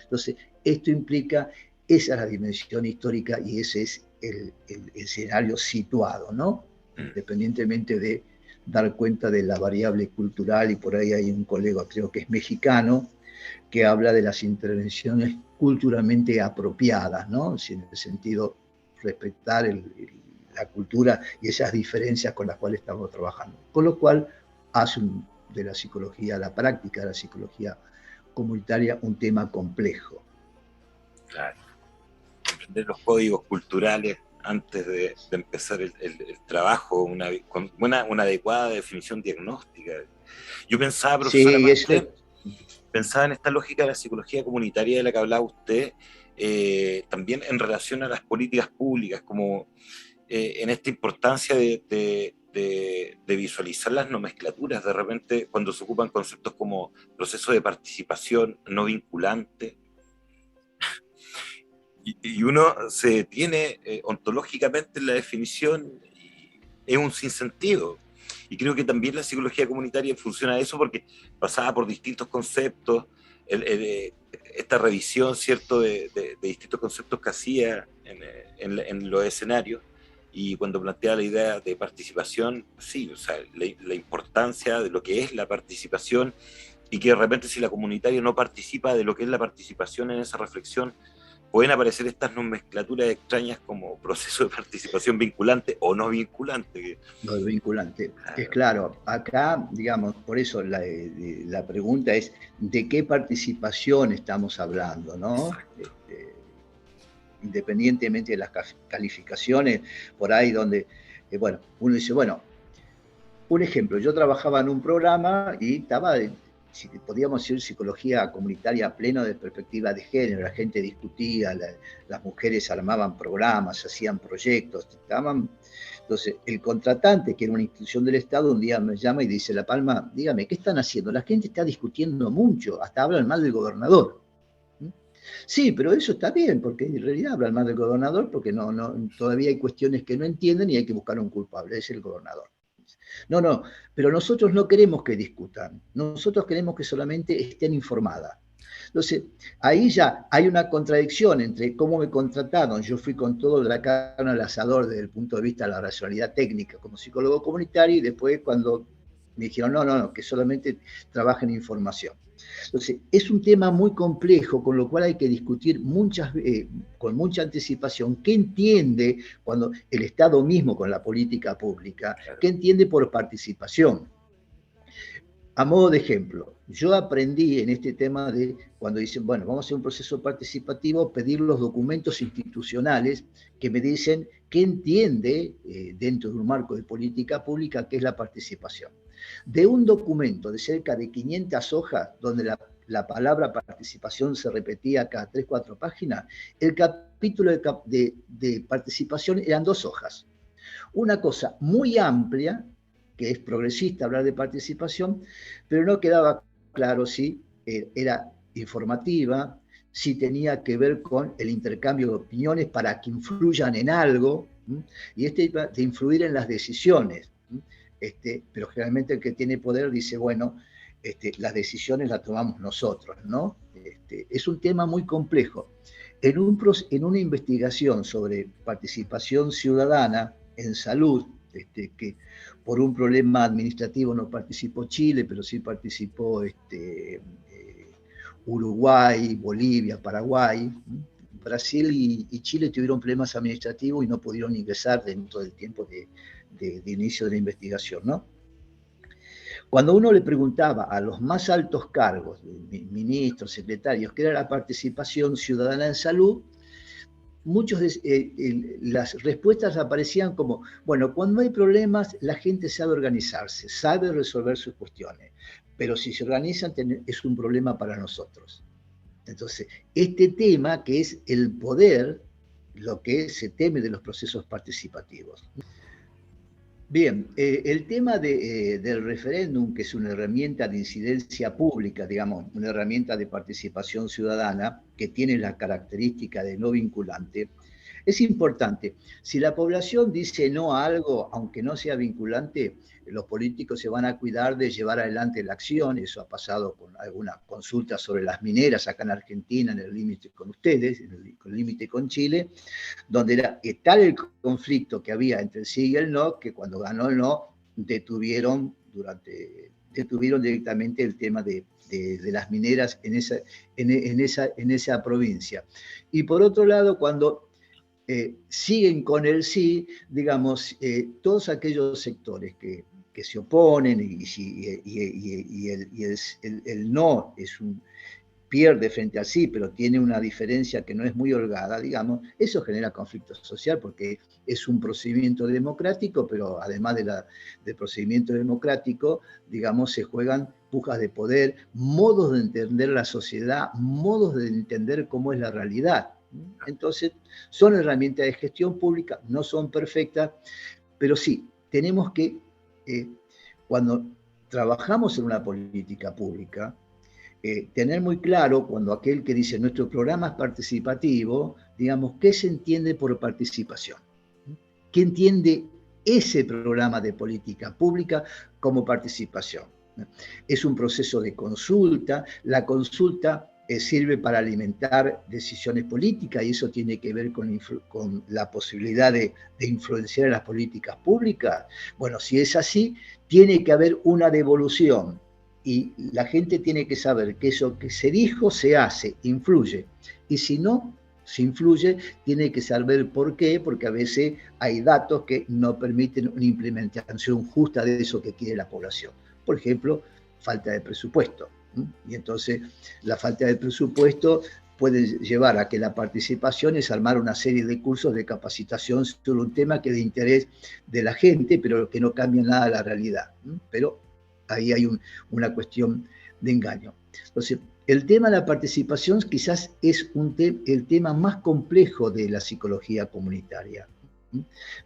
Entonces, esto implica, esa es la dimensión histórica y ese es el escenario situado, ¿no? Independientemente de dar cuenta de la variable cultural, y por ahí hay un colega, creo que es mexicano, que habla de las intervenciones culturalmente apropiadas, ¿no? En el sentido respetar la cultura y esas diferencias con las cuales estamos trabajando. Con lo cual hace de la psicología, la práctica de la psicología comunitaria, un tema complejo. Claro. Comprender los códigos culturales antes de empezar el trabajo, con una adecuada definición diagnóstica. Yo pensaba, profesor, pensaba en esta lógica de la psicología comunitaria de la que hablaba usted, también en relación a las políticas públicas, como en esta importancia de visualizar las nomenclaturas. De repente, cuando se ocupan conceptos como proceso de participación no vinculante, Y uno se detiene ontológicamente en la definición y es un sinsentido. Y creo que también la psicología comunitaria funciona eso porque pasaba por distintos conceptos, esta revisión, ¿cierto?, de distintos conceptos que hacía en los escenarios. Y cuando plantea la idea de participación, sí, o sea, la importancia de lo que es la participación y que de repente si la comunitaria no participa de lo que es la participación en esa reflexión, pueden aparecer estas nomenclaturas extrañas como proceso de participación vinculante o no vinculante. Lo del vinculante. Es claro, acá, digamos, por eso la pregunta es, ¿de qué participación estamos hablando, no? Independientemente de las calificaciones, por ahí donde, bueno, uno dice, bueno, un ejemplo, yo trabajaba en un programa y estaba, podríamos decir, psicología comunitaria a pleno de perspectiva de género, la gente discutía, las mujeres armaban programas, hacían proyectos, estaban. Entonces, el contratante, que era una institución del Estado, un día me llama y dice, La Palma, dígame, ¿qué están haciendo? La gente está discutiendo mucho, hasta hablan mal del gobernador. Sí, pero eso está bien, porque en realidad hablan mal del gobernador, porque todavía hay cuestiones que no entienden y hay que buscar un culpable, es el gobernador. No, pero nosotros no queremos que discutan, nosotros queremos que solamente estén informadas. Entonces, ahí ya hay una contradicción entre cómo me contrataron, yo fui con todo la carne al asador desde el punto de vista de la racionalidad técnica como psicólogo comunitario, y después cuando me dijeron, no, que solamente trabajen en información. Entonces, es un tema muy complejo, con lo cual hay que discutir con mucha anticipación qué entiende cuando el Estado mismo con la política pública, qué entiende por participación. A modo de ejemplo, yo aprendí en este tema de cuando dicen, bueno, vamos a hacer un proceso participativo, pedir los documentos institucionales que me dicen qué entiende dentro de un marco de política pública qué es la participación. De un documento de cerca de 500 hojas, donde la palabra participación se repetía cada 3, 4 páginas, el capítulo de participación eran 2 hojas. Una cosa muy amplia, que es progresista hablar de participación, pero no quedaba claro si era informativa, si tenía que ver con el intercambio de opiniones para que influyan en algo, y de influir en las decisiones. Pero generalmente el que tiene poder dice, bueno, las decisiones las tomamos nosotros, ¿no? Es un tema muy complejo. En una investigación sobre participación ciudadana en salud, que por un problema administrativo no participó Chile, pero sí participó Uruguay, Bolivia, Paraguay. Brasil y Chile tuvieron problemas administrativos y no pudieron ingresar dentro del tiempo de inicio de la investigación, ¿no? Cuando uno le preguntaba a los más altos cargos, ministros, secretarios, qué era la participación ciudadana en salud, las respuestas aparecían como, bueno, cuando hay problemas, la gente sabe organizarse, sabe resolver sus cuestiones, pero si se organizan es un problema para nosotros. Entonces, este tema que es el poder, lo que se teme de los procesos participativos. Bien, el tema del referéndum, que es una herramienta de incidencia pública, digamos, una herramienta de participación ciudadana, que tiene la característica de no vinculante, es importante. Si la población dice no a algo, aunque no sea vinculante, los políticos se van a cuidar de llevar adelante la acción. Eso ha pasado con algunas consultas sobre las mineras acá en Argentina, en el límite con ustedes, en el límite con Chile, donde era tal el conflicto que había entre el sí y el no, que cuando ganó el no, detuvieron directamente el tema de las mineras en esa provincia. Y por otro lado, cuando siguen con el sí, digamos, todos aquellos sectores que se oponen y el no pierde frente al sí, pero tiene una diferencia que no es muy holgada, digamos, eso genera conflicto social porque es un procedimiento democrático, pero además del procedimiento democrático, digamos, se juegan pujas de poder, modos de entender la sociedad, modos de entender cómo es la realidad. Entonces, son herramientas de gestión pública, no son perfectas, pero sí, tenemos que, cuando trabajamos en una política pública, tener muy claro cuando aquel que dice nuestro programa es participativo, digamos, ¿qué se entiende por participación? ¿Qué entiende ese programa de política pública como participación? Es un proceso de consulta, la consulta sirve para alimentar decisiones políticas y eso tiene que ver con la posibilidad de influenciar las políticas públicas. Bueno, si es así, tiene que haber una devolución y la gente tiene que saber que eso que se dijo se hace, influye. Y si no se influye, tiene que saber por qué, porque a veces hay datos que no permiten una implementación justa de eso que quiere la población. Por ejemplo, falta de presupuesto. Y entonces la falta de presupuesto puede llevar a que la participación es armar una serie de cursos de capacitación sobre un tema que es de interés de la gente, pero que no cambia nada la realidad. Pero ahí hay una cuestión de engaño. Entonces, el tema de la participación quizás es el tema más complejo de la psicología comunitaria.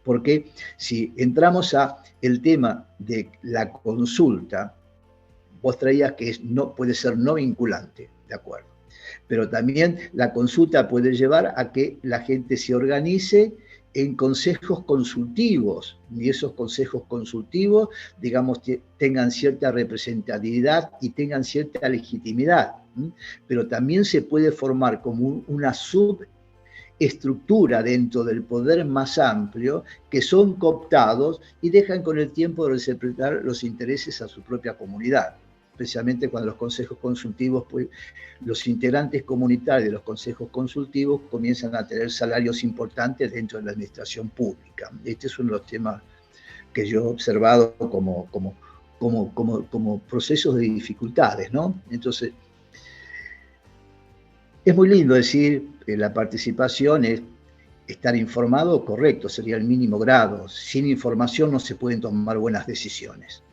Porque si entramos a el tema de la consulta, vos traías que puede ser no vinculante, ¿de acuerdo? Pero también la consulta puede llevar a que la gente se organice en consejos consultivos, y esos consejos consultivos, digamos, tengan cierta representatividad y tengan cierta legitimidad. Pero también se puede formar como una subestructura dentro del poder más amplio, que son cooptados y dejan con el tiempo de representar los intereses a su propia comunidad, especialmente cuando los consejos consultivos, pues, los integrantes comunitarios de los consejos consultivos comienzan a tener salarios importantes dentro de la administración pública. Este es uno de los temas que yo he observado como procesos de dificultades, ¿no? Entonces, es muy lindo decir que la participación es estar informado, correcto, sería el mínimo grado. Sin información no se pueden tomar buenas decisiones.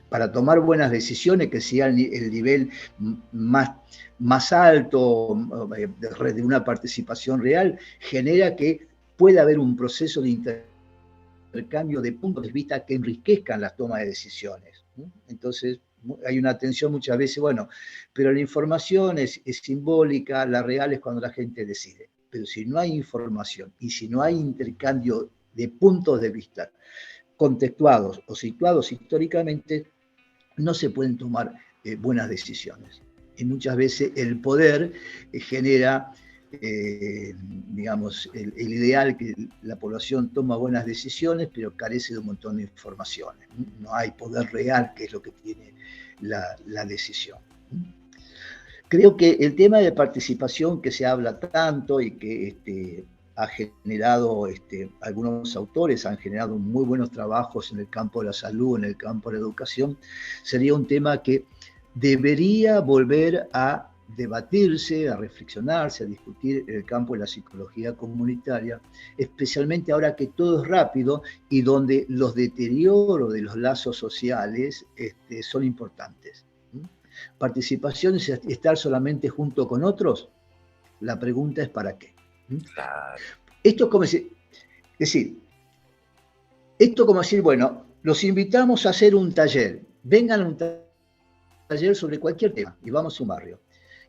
Para tomar buenas decisiones, que sea el nivel más alto de una participación real, genera que pueda haber un proceso de intercambio de puntos de vista que enriquezcan las tomas de decisiones. Entonces, hay una tensión muchas veces, bueno, pero la información es simbólica, la real es cuando la gente decide. Pero si no hay información y si no hay intercambio de puntos de vista contextuados o situados históricamente, no se pueden tomar buenas decisiones. Y muchas veces el poder genera, digamos, el ideal que la población toma buenas decisiones, pero carece de un montón de informaciones. No hay poder real, que es lo que tiene la decisión. Creo que el tema de participación que se habla tanto y que ha generado, algunos autores han generado muy buenos trabajos en el campo de la salud, en el campo de la educación, sería un tema que debería volver a debatirse, a reflexionarse, a discutir en el campo de la psicología comunitaria, especialmente ahora que todo es rápido y donde los deterioros de los lazos sociales son importantes. ¿Participación es estar solamente junto con otros? La pregunta es ¿para qué? Claro. Esto es como decir, bueno, los invitamos a hacer un taller, vengan a un taller sobre cualquier tema y vamos a un barrio.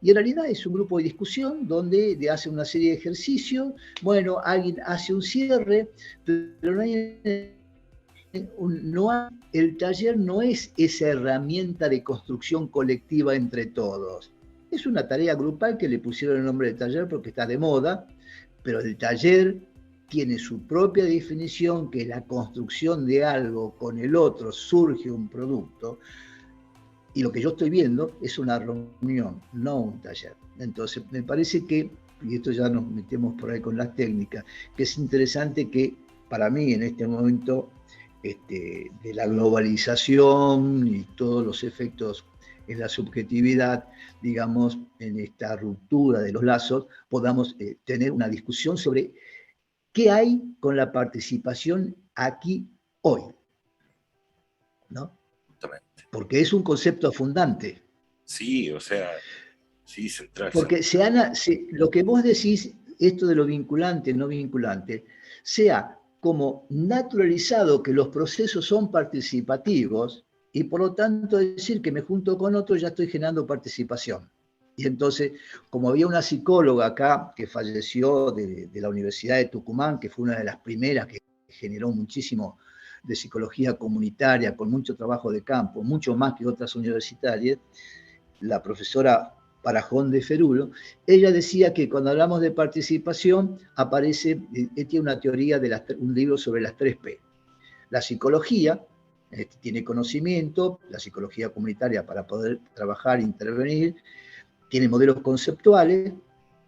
Y en realidad es un grupo de discusión donde hacen una serie de ejercicios, bueno, alguien hace un cierre, pero el taller no es esa herramienta de construcción colectiva entre todos. Es una tarea grupal que le pusieron el nombre de taller porque está de moda, pero el taller tiene su propia definición, que es la construcción de algo con el otro, surge un producto, y lo que yo estoy viendo es una reunión, no un taller. Entonces, me parece que, y esto ya nos metemos por ahí con las técnicas, que es interesante que para mí en este momento de la globalización y todos los efectos en la subjetividad, digamos, en esta ruptura de los lazos, podamos tener una discusión sobre qué hay con la participación aquí hoy, ¿no? Justamente. Porque es un concepto fundante. Sí, o sea, sí, central. Porque lo que vos decís, esto de lo vinculante, no vinculante, sea como naturalizado que los procesos son participativos, y por lo tanto decir que me junto con otros ya estoy generando participación. Y entonces, como había una psicóloga acá que falleció de la Universidad de Tucumán, que fue una de las primeras que generó muchísimo de psicología comunitaria, con mucho trabajo de campo, mucho más que otras universitarias, la profesora Parajón de Ferulo, ella decía que cuando hablamos de participación aparece, tiene una teoría de un libro sobre las 3P. La psicología tiene conocimiento, la psicología comunitaria para poder trabajar, intervenir, tiene modelos conceptuales,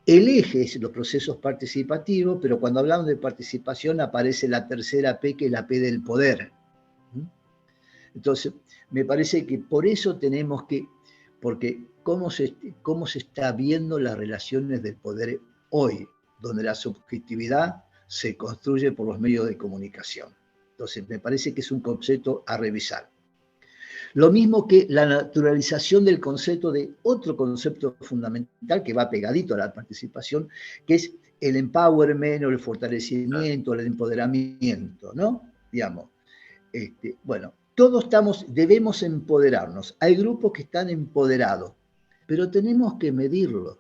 el eje es los procesos participativos, pero cuando hablamos de participación aparece la tercera P, que es la P del poder. Entonces, me parece que por eso tenemos que, porque cómo se está viendo las relaciones del poder hoy, donde la subjetividad se construye por los medios de comunicación. Entonces, me parece que es un concepto a revisar. Lo mismo que la naturalización del concepto de otro concepto fundamental que va pegadito a la participación, que es el empowerment o el fortalecimiento, el empoderamiento, ¿no? Digamos, bueno, todos debemos empoderarnos. Hay grupos que están empoderados, pero tenemos que medirlo.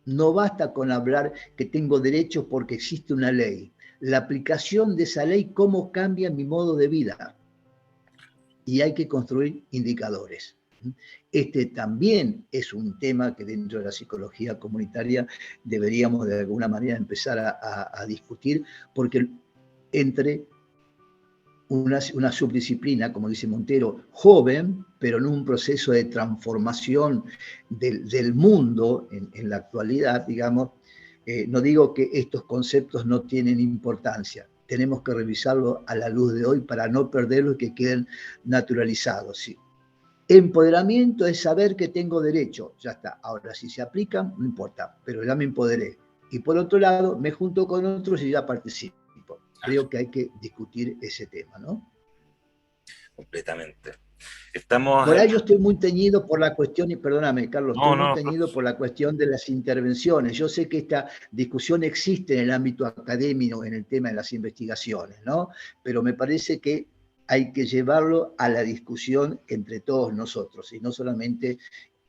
No basta con hablar que tengo derechos porque existe una ley. La aplicación de esa ley, ¿cómo cambia mi modo de vida? Y hay que construir indicadores. Este también es un tema que dentro de la psicología comunitaria deberíamos de alguna manera empezar a discutir, porque entre una subdisciplina, como dice Montero, joven, pero en un proceso de transformación del mundo en la actualidad, digamos, no digo que estos conceptos no tienen importancia, tenemos que revisarlo a la luz de hoy para no perderlos y que queden naturalizados. ¿Sí? Empoderamiento es saber que tengo derecho, ya está. Ahora, si se aplican, no importa, pero ya me empoderé. Y por otro lado, me junto con otros y ya participo. Creo que hay que discutir ese tema, ¿no? Completamente. Estamos... Por ahí yo estoy muy teñido por la cuestión, y perdóname, Carlos, estoy muy teñido profesor, por la cuestión de las intervenciones. Yo sé que esta discusión existe en el ámbito académico, en el tema de las investigaciones, ¿no? Pero me parece que hay que llevarlo a la discusión entre todos nosotros y no solamente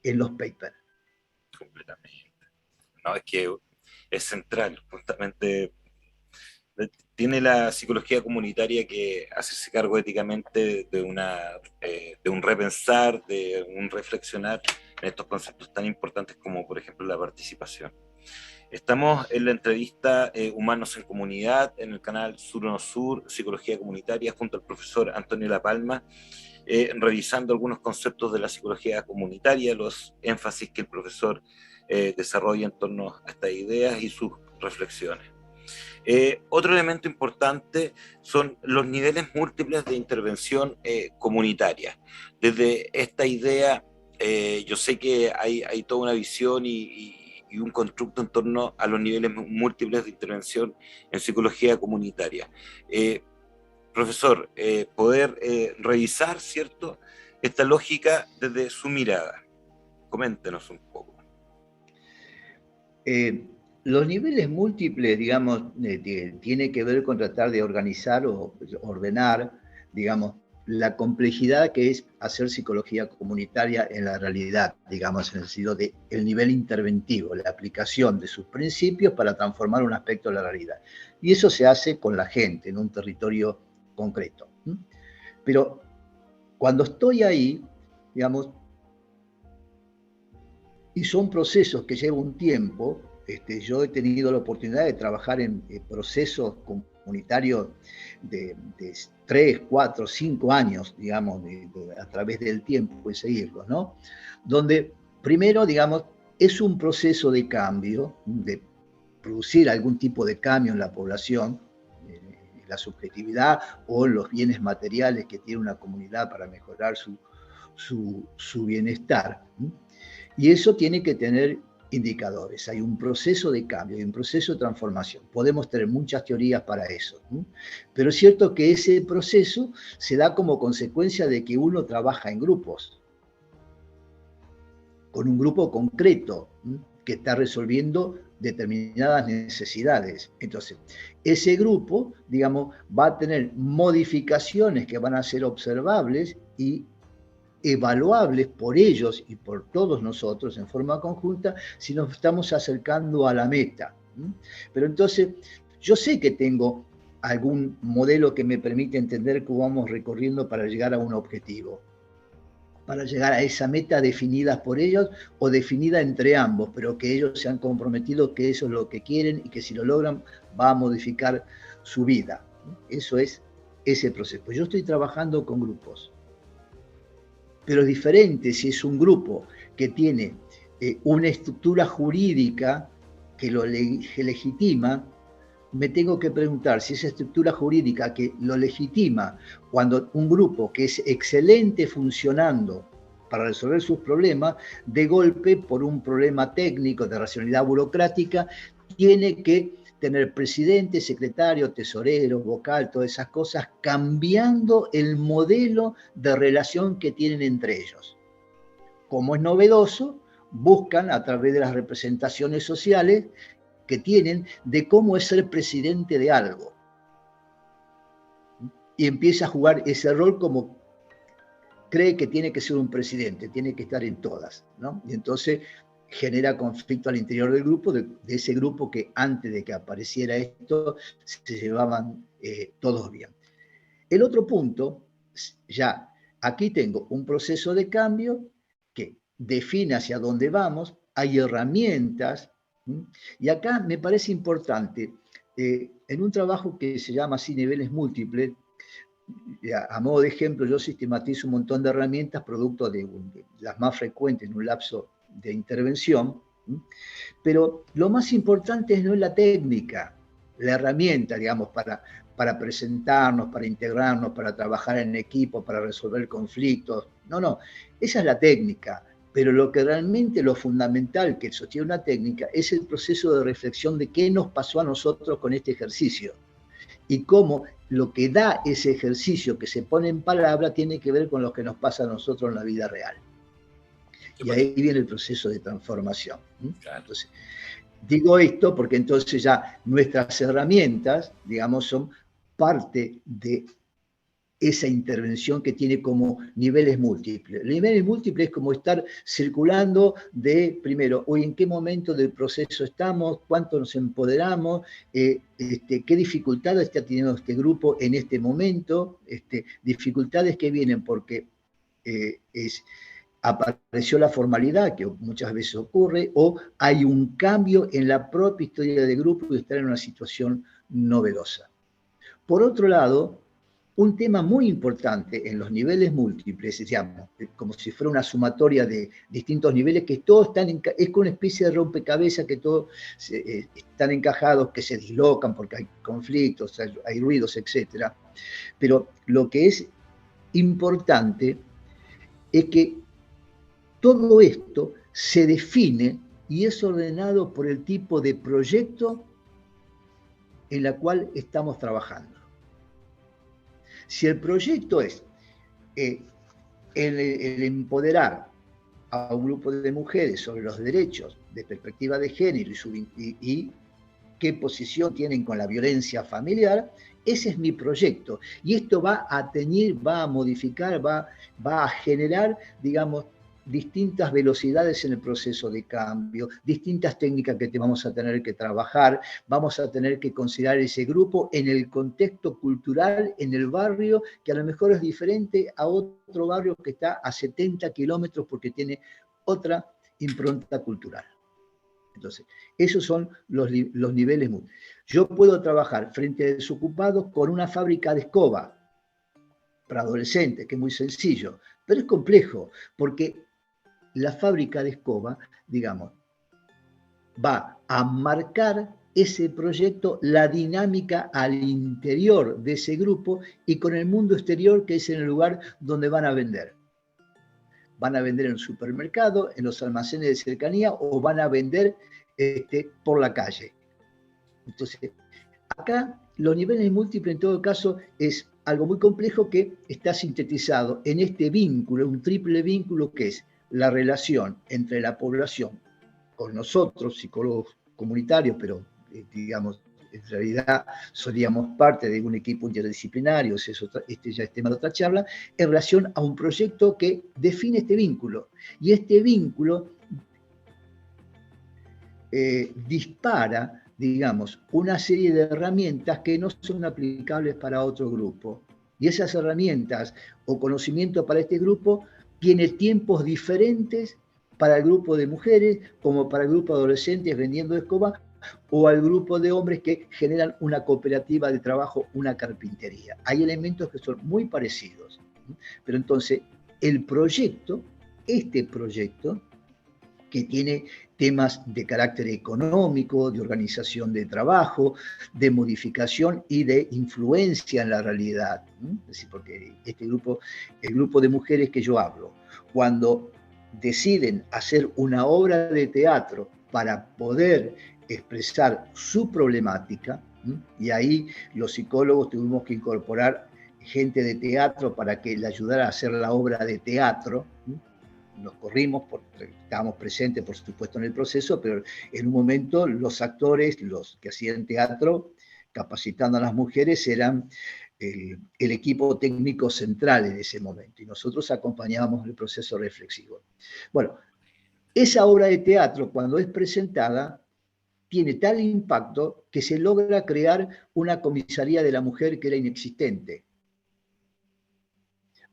en los papers. completamente. No, es que es central, justamente tiene la psicología comunitaria que hacerse cargo éticamente de un repensar, de un reflexionar en estos conceptos tan importantes como, por ejemplo, la participación. Estamos en la entrevista Humanos en Comunidad en el canal Sur o No Sur, Psicología Comunitaria, junto al profesor Antonio La Palma, revisando algunos conceptos de la psicología comunitaria, los énfasis que el profesor desarrolla en torno a estas ideas y sus reflexiones. Otro elemento importante son los niveles múltiples de intervención comunitaria. Desde esta idea, yo sé que hay toda una visión y un constructo en torno a los niveles múltiples de intervención en psicología comunitaria. Profesor, poder revisar, ¿cierto?, esta lógica desde su mirada. Coméntenos un poco. Los niveles múltiples, digamos, tiene que ver con tratar de organizar o ordenar, digamos, la complejidad que es hacer psicología comunitaria en la realidad, digamos, en el sentido del nivel interventivo, la aplicación de sus principios para transformar un aspecto de la realidad. Y eso se hace con la gente, en un territorio concreto. Pero cuando estoy ahí, digamos, y son procesos que llevan un tiempo. Yo he tenido la oportunidad de trabajar en procesos comunitarios de 3, 4, 5 años, digamos, a través del tiempo y seguirlos, ¿no? Donde primero, digamos, es un proceso de cambio, de producir algún tipo de cambio en la población, la subjetividad o los bienes materiales que tiene una comunidad para mejorar su bienestar. Y eso tiene que tener indicadores. Hay un proceso de cambio, hay un proceso de transformación. Podemos tener muchas teorías para eso, ¿no? Pero es cierto que ese proceso se da como consecuencia de que uno trabaja en grupos, con un grupo concreto, ¿no?, que está resolviendo determinadas necesidades. Entonces, ese grupo, digamos, va a tener modificaciones que van a ser observables y evaluables por ellos y por todos nosotros en forma conjunta si nos estamos acercando a la meta. Pero entonces, yo sé que tengo algún modelo que me permite entender cómo vamos recorriendo para llegar a un objetivo, para llegar a esa meta definida por ellos o definida entre ambos, pero que ellos se han comprometido que eso es lo que quieren y que si lo logran va a modificar su vida. Eso es ese proceso. Pues yo estoy trabajando con grupos, pero es diferente si es un grupo que tiene una estructura jurídica que lo legitima. Me tengo que preguntar si esa estructura jurídica que lo legitima, cuando un grupo que es excelente funcionando para resolver sus problemas, de golpe por un problema técnico de racionalidad burocrática, tiene que tener presidente, secretario, tesorero, vocal, todas esas cosas, cambiando el modelo de relación que tienen entre ellos. Como es novedoso, buscan a través de las representaciones sociales que tienen de cómo es ser presidente de algo. Y empieza a jugar ese rol como cree que tiene que ser un presidente, tiene que estar en todas, ¿no? Y entonces genera conflicto al interior del grupo, de ese grupo que antes de que apareciera esto se llevaban todos bien. El otro punto, ya aquí tengo un proceso de cambio que define hacia dónde vamos, hay herramientas, y acá me parece importante, en un trabajo que se llama así niveles múltiples, a modo de ejemplo, yo sistematizo un montón de herramientas, producto de las más frecuentes en un lapso de intervención, pero lo más importante no es la técnica, la herramienta, digamos, para presentarnos, para integrarnos, para trabajar en equipo, para resolver conflictos. No, esa es la técnica, pero lo que realmente, lo fundamental que sostiene una técnica es el proceso de reflexión de qué nos pasó a nosotros con este ejercicio y cómo lo que da ese ejercicio que se pone en palabra tiene que ver con lo que nos pasa a nosotros en la vida real. Y ahí viene el proceso de transformación. Claro. Entonces, digo esto porque entonces ya nuestras herramientas, digamos, son parte de esa intervención que tiene como niveles múltiples. Niveles múltiples es como estar circulando de, primero, hoy en qué momento del proceso estamos, cuánto nos empoderamos, qué dificultades está teniendo este grupo en este momento, dificultades que vienen porque apareció la formalidad, que muchas veces ocurre, o hay un cambio en la propia historia del grupo y estar en una situación novedosa. Por otro lado, un tema muy importante en los niveles múltiples, digamos, como si fuera una sumatoria de distintos niveles, que todos están, es como una especie de rompecabezas que todos están encajados, que se dislocan porque hay conflictos, hay ruidos, etc. Pero lo que es importante es que todo esto se define y es ordenado por el tipo de proyecto en la cual estamos trabajando. Si el proyecto es el empoderar a un grupo de mujeres sobre los derechos de perspectiva de género y qué posición tienen con la violencia familiar, ese es mi proyecto. Y esto va a teñir, va a modificar, va a generar, digamos, distintas velocidades en el proceso de cambio, distintas técnicas que vamos a tener que trabajar, vamos a tener que considerar ese grupo en el contexto cultural, en el barrio, que a lo mejor es diferente a otro barrio que está a 70 kilómetros porque tiene otra impronta cultural. Entonces, esos son los niveles. Yo puedo trabajar frente a desocupados con una fábrica de escoba para adolescentes, que es muy sencillo, pero es complejo, porque la fábrica de escoba, digamos, va a marcar ese proyecto, la dinámica al interior de ese grupo y con el mundo exterior, que es en el lugar donde van a vender. Van a vender en el supermercado, en los almacenes de cercanía o van a vender por la calle. Entonces, acá los niveles múltiples en todo caso es algo muy complejo que está sintetizado en este vínculo, un triple vínculo que es la relación entre la población con nosotros, psicólogos comunitarios, pero digamos, en realidad solíamos parte de un equipo interdisciplinario, este ya es tema de otra charla, en relación a un proyecto que define este vínculo. Y este vínculo dispara, digamos, una serie de herramientas que no son aplicables para otro grupo. Y esas herramientas o conocimiento para este grupo tiene tiempos diferentes para el grupo de mujeres, como para el grupo de adolescentes vendiendo escoba, o al grupo de hombres que generan una cooperativa de trabajo, una carpintería. Hay elementos que son muy parecidos. Pero entonces, el proyecto, este proyecto, que tiene temas de carácter económico, de organización de trabajo, de modificación y de influencia en la realidad. Es decir, porque este grupo, el grupo de mujeres que yo hablo, cuando deciden hacer una obra de teatro para poder expresar su problemática, y ahí los psicólogos tuvimos que incorporar gente de teatro para que le ayudara a hacer la obra de teatro. Nos corrimos porque estábamos presentes, por supuesto, en el proceso, pero en un momento los actores, los que hacían teatro, capacitando a las mujeres, eran el equipo técnico central en ese momento, y nosotros acompañábamos el proceso reflexivo. Bueno, esa obra de teatro, cuando es presentada, tiene tal impacto que se logra crear una comisaría de la mujer que era inexistente.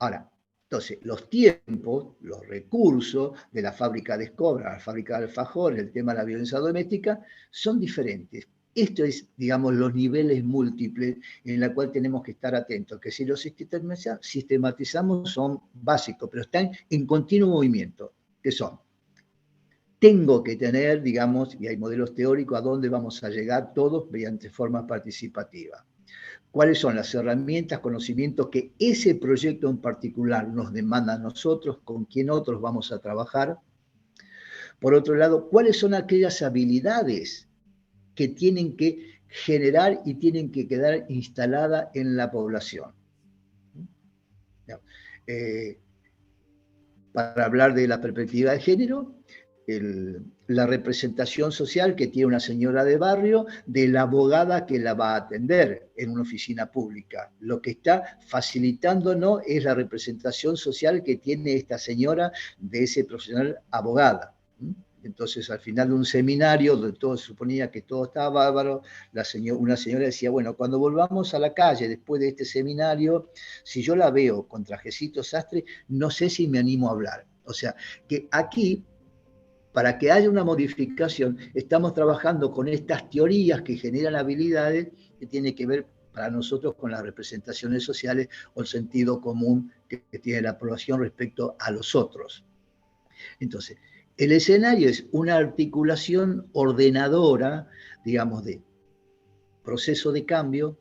Ahora, entonces, los tiempos, los recursos de la fábrica de escoba, la fábrica de alfajores, el tema de la violencia doméstica, son diferentes. Esto es, digamos, los niveles múltiples en los cuales tenemos que estar atentos, que si los sistematizamos son básicos, pero están en continuo movimiento, que son, tengo que tener, digamos, y hay modelos teóricos a dónde vamos a llegar todos mediante forma participativa. ¿Cuáles son las herramientas, conocimientos que ese proyecto en particular nos demanda a nosotros, con quién otros vamos a trabajar? Por otro lado, ¿cuáles son aquellas habilidades que tienen que generar y tienen que quedar instaladas en la población? Para hablar de la perspectiva de género, la representación social que tiene una señora de barrio de la abogada que la va a atender en una oficina pública. Lo que está facilitándonos es la representación social que tiene esta señora de ese profesional abogada. Entonces, al final de un seminario donde todo se suponía que todo estaba bárbaro, una señora decía, bueno, cuando volvamos a la calle después de este seminario, si yo la veo con trajecito sastre, no sé si me animo a hablar. O sea, que aquí, para que haya una modificación, estamos trabajando con estas teorías que generan habilidades que tienen que ver para nosotros con las representaciones sociales o el sentido común que tiene la población respecto a los otros. Entonces, el escenario es una articulación ordenadora, digamos, de proceso de cambio,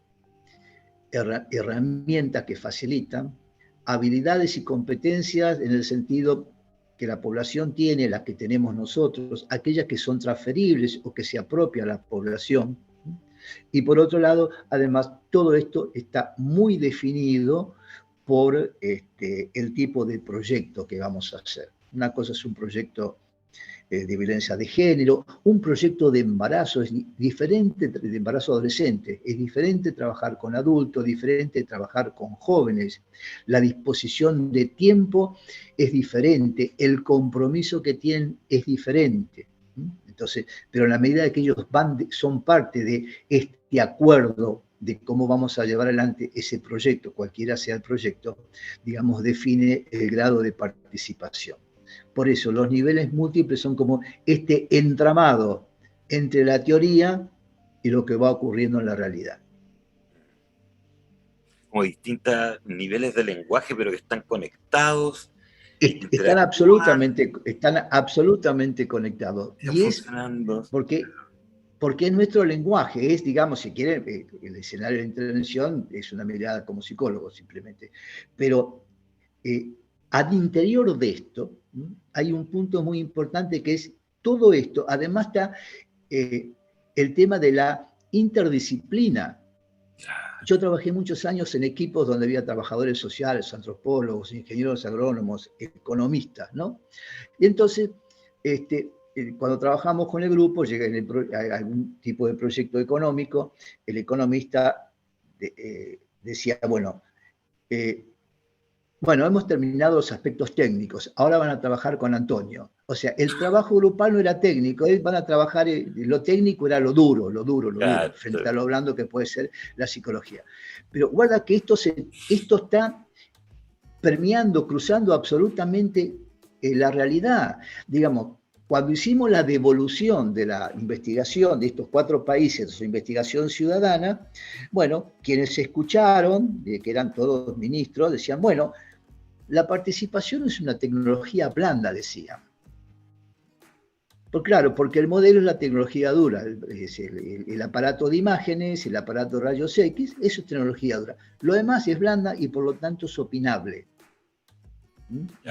herramientas que facilitan, habilidades y competencias en el sentido que la población tiene, las que tenemos nosotros, aquellas que son transferibles o que se apropia a la población. Y por otro lado, además, todo esto está muy definido por el tipo de proyecto que vamos a hacer. Una cosa es un proyecto de violencia de género, un proyecto de embarazo es diferente, de embarazo adolescente, es diferente trabajar con adultos, diferente trabajar con jóvenes, la disposición de tiempo es diferente, el compromiso que tienen es diferente. Entonces, pero en la medida que ellos son parte de este acuerdo de cómo vamos a llevar adelante ese proyecto, cualquiera sea el proyecto, digamos, define el grado de participación. Por eso los niveles múltiples son como este entramado entre la teoría y lo que va ocurriendo en la realidad. Como distintos niveles de lenguaje, pero que están conectados. Están absolutamente conectados. Y es porque es nuestro lenguaje, es, digamos, si quieren, el escenario de intervención es una mirada como psicólogo simplemente. Pero al interior de esto hay un punto muy importante que es todo esto. Además está el tema de la interdisciplina. Yo trabajé muchos años en equipos donde había trabajadores sociales, antropólogos, ingenieros agrónomos, economistas, ¿no? Y entonces cuando trabajamos con el grupo, llega a algún tipo de proyecto económico, el economista decía, bueno, hemos terminado los aspectos técnicos, ahora van a trabajar con Antonio. O sea, el trabajo grupal no era técnico, van a trabajar, lo técnico era lo duro, Claro, frente a lo blando que puede ser la psicología. Pero guarda que esto está permeando, cruzando absolutamente la realidad. Digamos, cuando hicimos la devolución de la investigación de estos 4 países, de su investigación ciudadana, bueno, quienes escucharon, que eran todos ministros, decían, bueno, la participación es una tecnología blanda, decían. Pues claro, porque el modelo es la tecnología dura, es el aparato de imágenes, el aparato de rayos X, eso es tecnología dura. Lo demás es blanda y por lo tanto es opinable.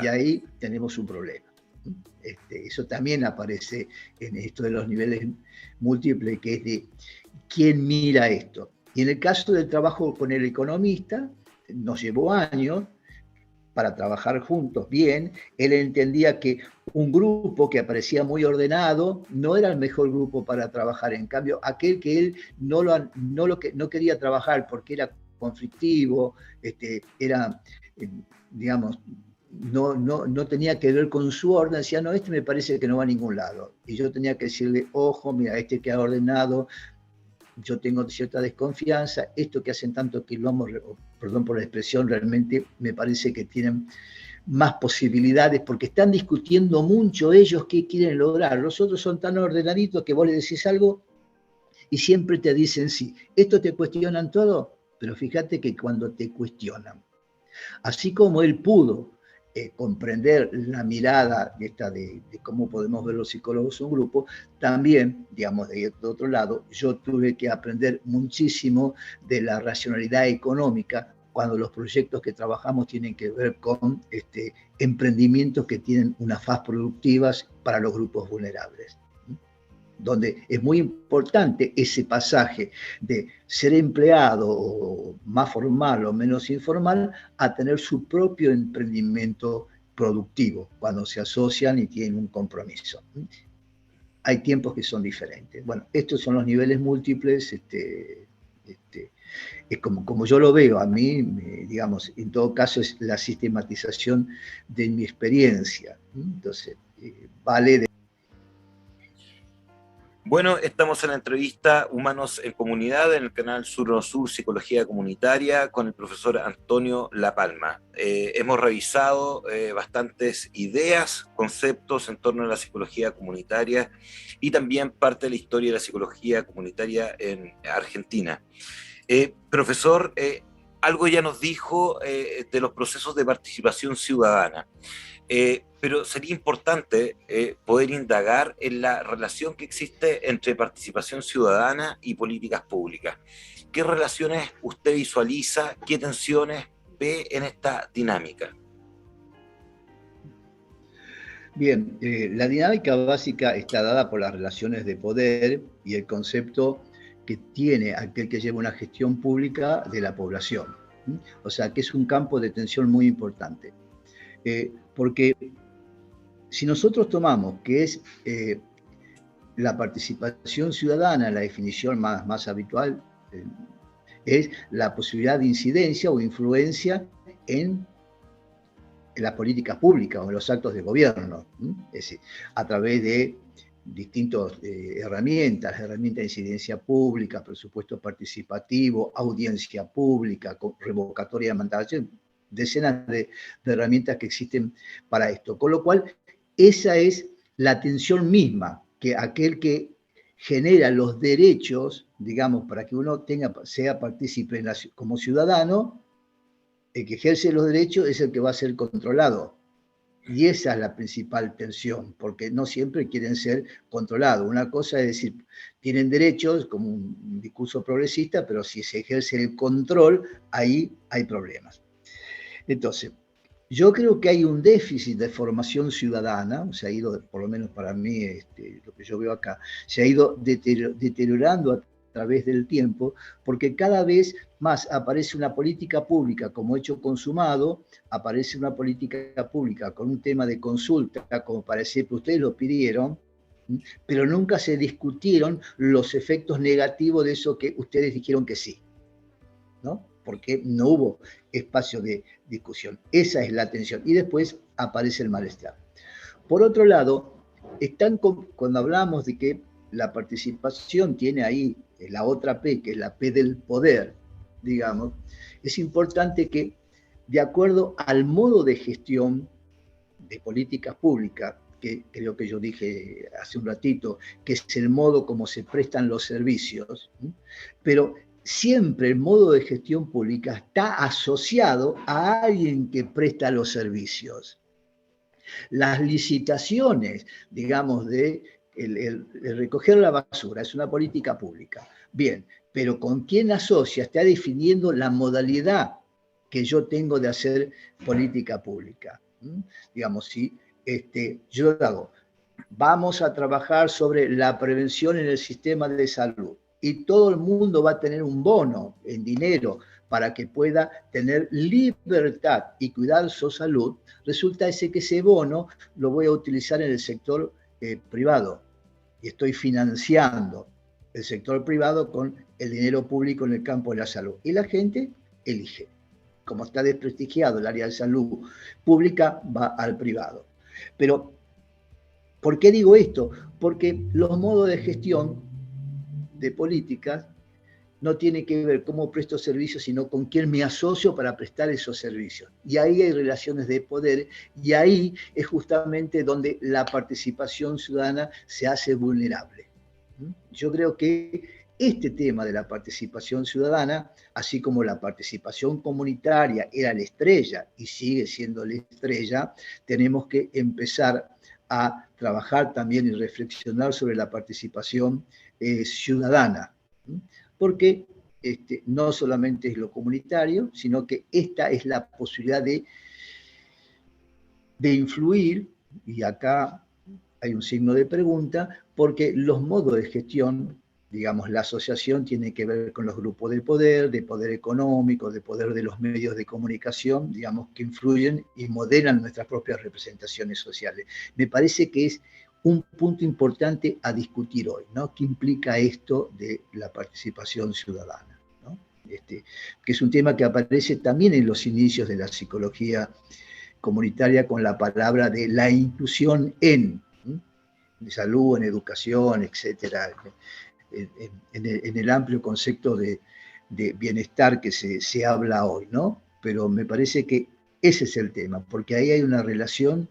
Y ahí tenemos un problema. Eso también aparece en esto de los niveles múltiples, que es de quién mira esto. Y en el caso del trabajo con el economista, nos llevó años para trabajar juntos bien. Él entendía que un grupo que aparecía muy ordenado no era el mejor grupo para trabajar. En cambio, aquel que él no quería trabajar porque era conflictivo, era, digamos, no tenía que ver con su orden, decía, no, me parece que no va a ningún lado. Y yo tenía que decirle, ojo, mira, que ha ordenado, yo tengo cierta desconfianza, esto que hacen tanto quilombo, perdón por la expresión, realmente me parece que tienen más posibilidades, porque están discutiendo mucho ellos qué quieren lograr. Los otros son tan ordenaditos que vos le decís algo y siempre te dicen sí. Esto te cuestionan todo, pero fíjate que cuando te cuestionan, así como él pudo comprender la mirada de cómo podemos ver los psicólogos un grupo, también, digamos, de otro lado, yo tuve que aprender muchísimo de la racionalidad económica cuando los proyectos que trabajamos tienen que ver con emprendimientos que tienen unas faz productivas para los grupos vulnerables, donde es muy importante ese pasaje de ser empleado o más formal o menos informal a tener su propio emprendimiento productivo cuando se asocian y tienen un compromiso. Hay tiempos que son diferentes. Bueno, estos son los niveles múltiples, es como yo lo veo, a mí, digamos, en todo caso es la sistematización de mi experiencia. Entonces, vale de... Bueno, estamos en la entrevista Humanos en Comunidad en el canal Sur Sur Psicología Comunitaria con el profesor Antonio La Palma. Hemos revisado bastantes ideas, conceptos en torno a la psicología comunitaria y también parte de la historia de la psicología comunitaria en Argentina. Profesor, algo ya nos dijo de los procesos de participación ciudadana. Pero sería importante poder indagar en la relación que existe entre participación ciudadana y políticas públicas. ¿Qué relaciones usted visualiza, qué tensiones ve en esta dinámica? Bien, la dinámica básica está dada por las relaciones de poder y el concepto que tiene aquel que lleva una gestión pública de la población. O sea, que es un campo de tensión muy importante. Porque si nosotros tomamos que es la participación ciudadana, la definición más habitual, es la posibilidad de incidencia o influencia en las políticas públicas o en los actos de gobierno, es decir, a través de distintas herramientas de incidencia pública, presupuesto participativo, audiencia pública, revocatoria de mandatos, decenas de herramientas que existen para esto. Con lo cual, esa es la tensión misma, que aquel que genera los derechos, digamos, para que uno sea partícipe como ciudadano, el que ejerce los derechos es el que va a ser controlado. Y esa es la principal tensión, porque no siempre quieren ser controlados. Una cosa es decir, tienen derechos como un discurso progresista, pero si se ejerce el control, ahí hay problemas. Entonces, yo creo que hay un déficit de formación ciudadana, se ha ido, por lo menos para mí, lo que yo veo acá, se ha ido deteriorando a través del tiempo, porque cada vez más aparece una política pública como hecho consumado, aparece una política pública con un tema de consulta, como parece que ustedes lo pidieron, pero nunca se discutieron los efectos negativos de eso que ustedes dijeron que sí, ¿no? Porque no hubo espacio de discusión. Esa es la tensión. Y después aparece el malestar. Por otro lado, cuando hablamos de que la participación tiene ahí la otra P, que es la P del poder, digamos, es importante que, de acuerdo al modo de gestión de políticas públicas, que creo que yo dije hace un ratito, que es el modo como se prestan los servicios, pero siempre el modo de gestión pública está asociado a alguien que presta los servicios. Las licitaciones, digamos, de el recoger la basura es una política pública. Bien, pero ¿con quién asocia? Está definiendo la modalidad que yo tengo de hacer política pública. Digamos, si yo hago, vamos a trabajar sobre la prevención en el sistema de salud y todo el mundo va a tener un bono en dinero para que pueda tener libertad y cuidar su salud, resulta que ese bono lo voy a utilizar en el sector privado y estoy financiando el sector privado con el dinero público en el campo de la salud. Y la gente elige. Como está desprestigiado el área de salud pública, va al privado. Pero, ¿por qué digo esto? Porque los modos de gestión de políticas no tiene que ver cómo presto servicios, sino con quién me asocio para prestar esos servicios. Y ahí hay relaciones de poder, y ahí es justamente donde la participación ciudadana se hace vulnerable. Yo creo que este tema de la participación ciudadana, así como la participación comunitaria era la estrella y sigue siendo la estrella, tenemos que empezar a trabajar también y reflexionar sobre la participación ciudadana. Porque no solamente es lo comunitario, sino que esta es la posibilidad de influir, y acá hay un signo de pregunta, porque los modos de gestión, digamos, la asociación tiene que ver con los grupos de poder económico, de poder de los medios de comunicación, digamos, que influyen y modelan nuestras propias representaciones sociales. Me parece que es un punto importante a discutir hoy, ¿no? ¿Qué implica esto de la participación ciudadana? ¿No? Que es un tema que aparece también en los inicios de la psicología comunitaria con la palabra de la inclusión en salud, en educación, etcétera, en el amplio concepto de bienestar que se habla hoy, ¿no? Pero me parece que ese es el tema, porque ahí hay una relación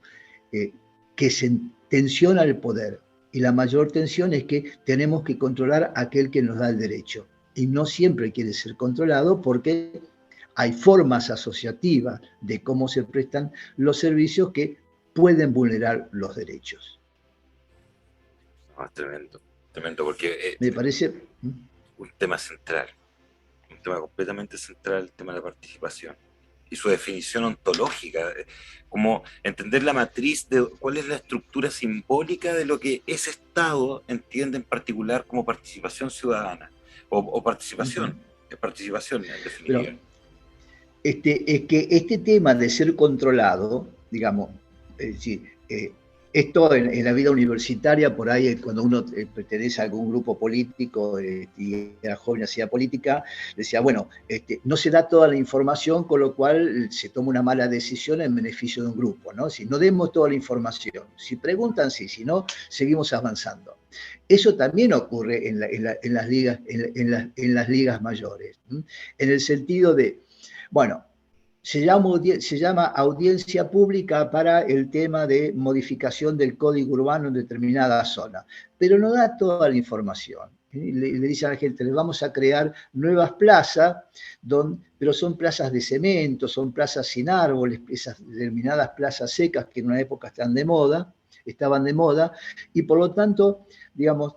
que se tensiona el poder, y la mayor tensión es que tenemos que controlar a aquel que nos da el derecho, y no siempre quiere ser controlado porque hay formas asociativas de cómo se prestan los servicios que pueden vulnerar los derechos. Tremendo, tremendo, porque me parece un tema central, un tema completamente central, el tema de la participación y su definición ontológica, como entender la matriz de cuál es la estructura simbólica de lo que ese Estado entiende en particular como participación ciudadana, o participación, es participación en definitiva. Pero, es que este tema de ser controlado, digamos, es decir, esto en la vida universitaria, por ahí cuando uno pertenece a algún grupo político y era joven y hacía política, decía, bueno, no se da toda la información, con lo cual se toma una mala decisión en beneficio de un grupo, ¿no? Si no demos toda la información, si preguntan, sí, si no, seguimos avanzando. Eso también ocurre en las ligas mayores, ¿sí? En el sentido de, bueno, se llama audiencia pública para el tema de modificación del código urbano en determinada zona, pero no da toda la información. Le dice a la gente, les vamos a crear nuevas plazas, pero son plazas de cemento, son plazas sin árboles, esas determinadas plazas secas que en una época estaban de moda, y por lo tanto, digamos,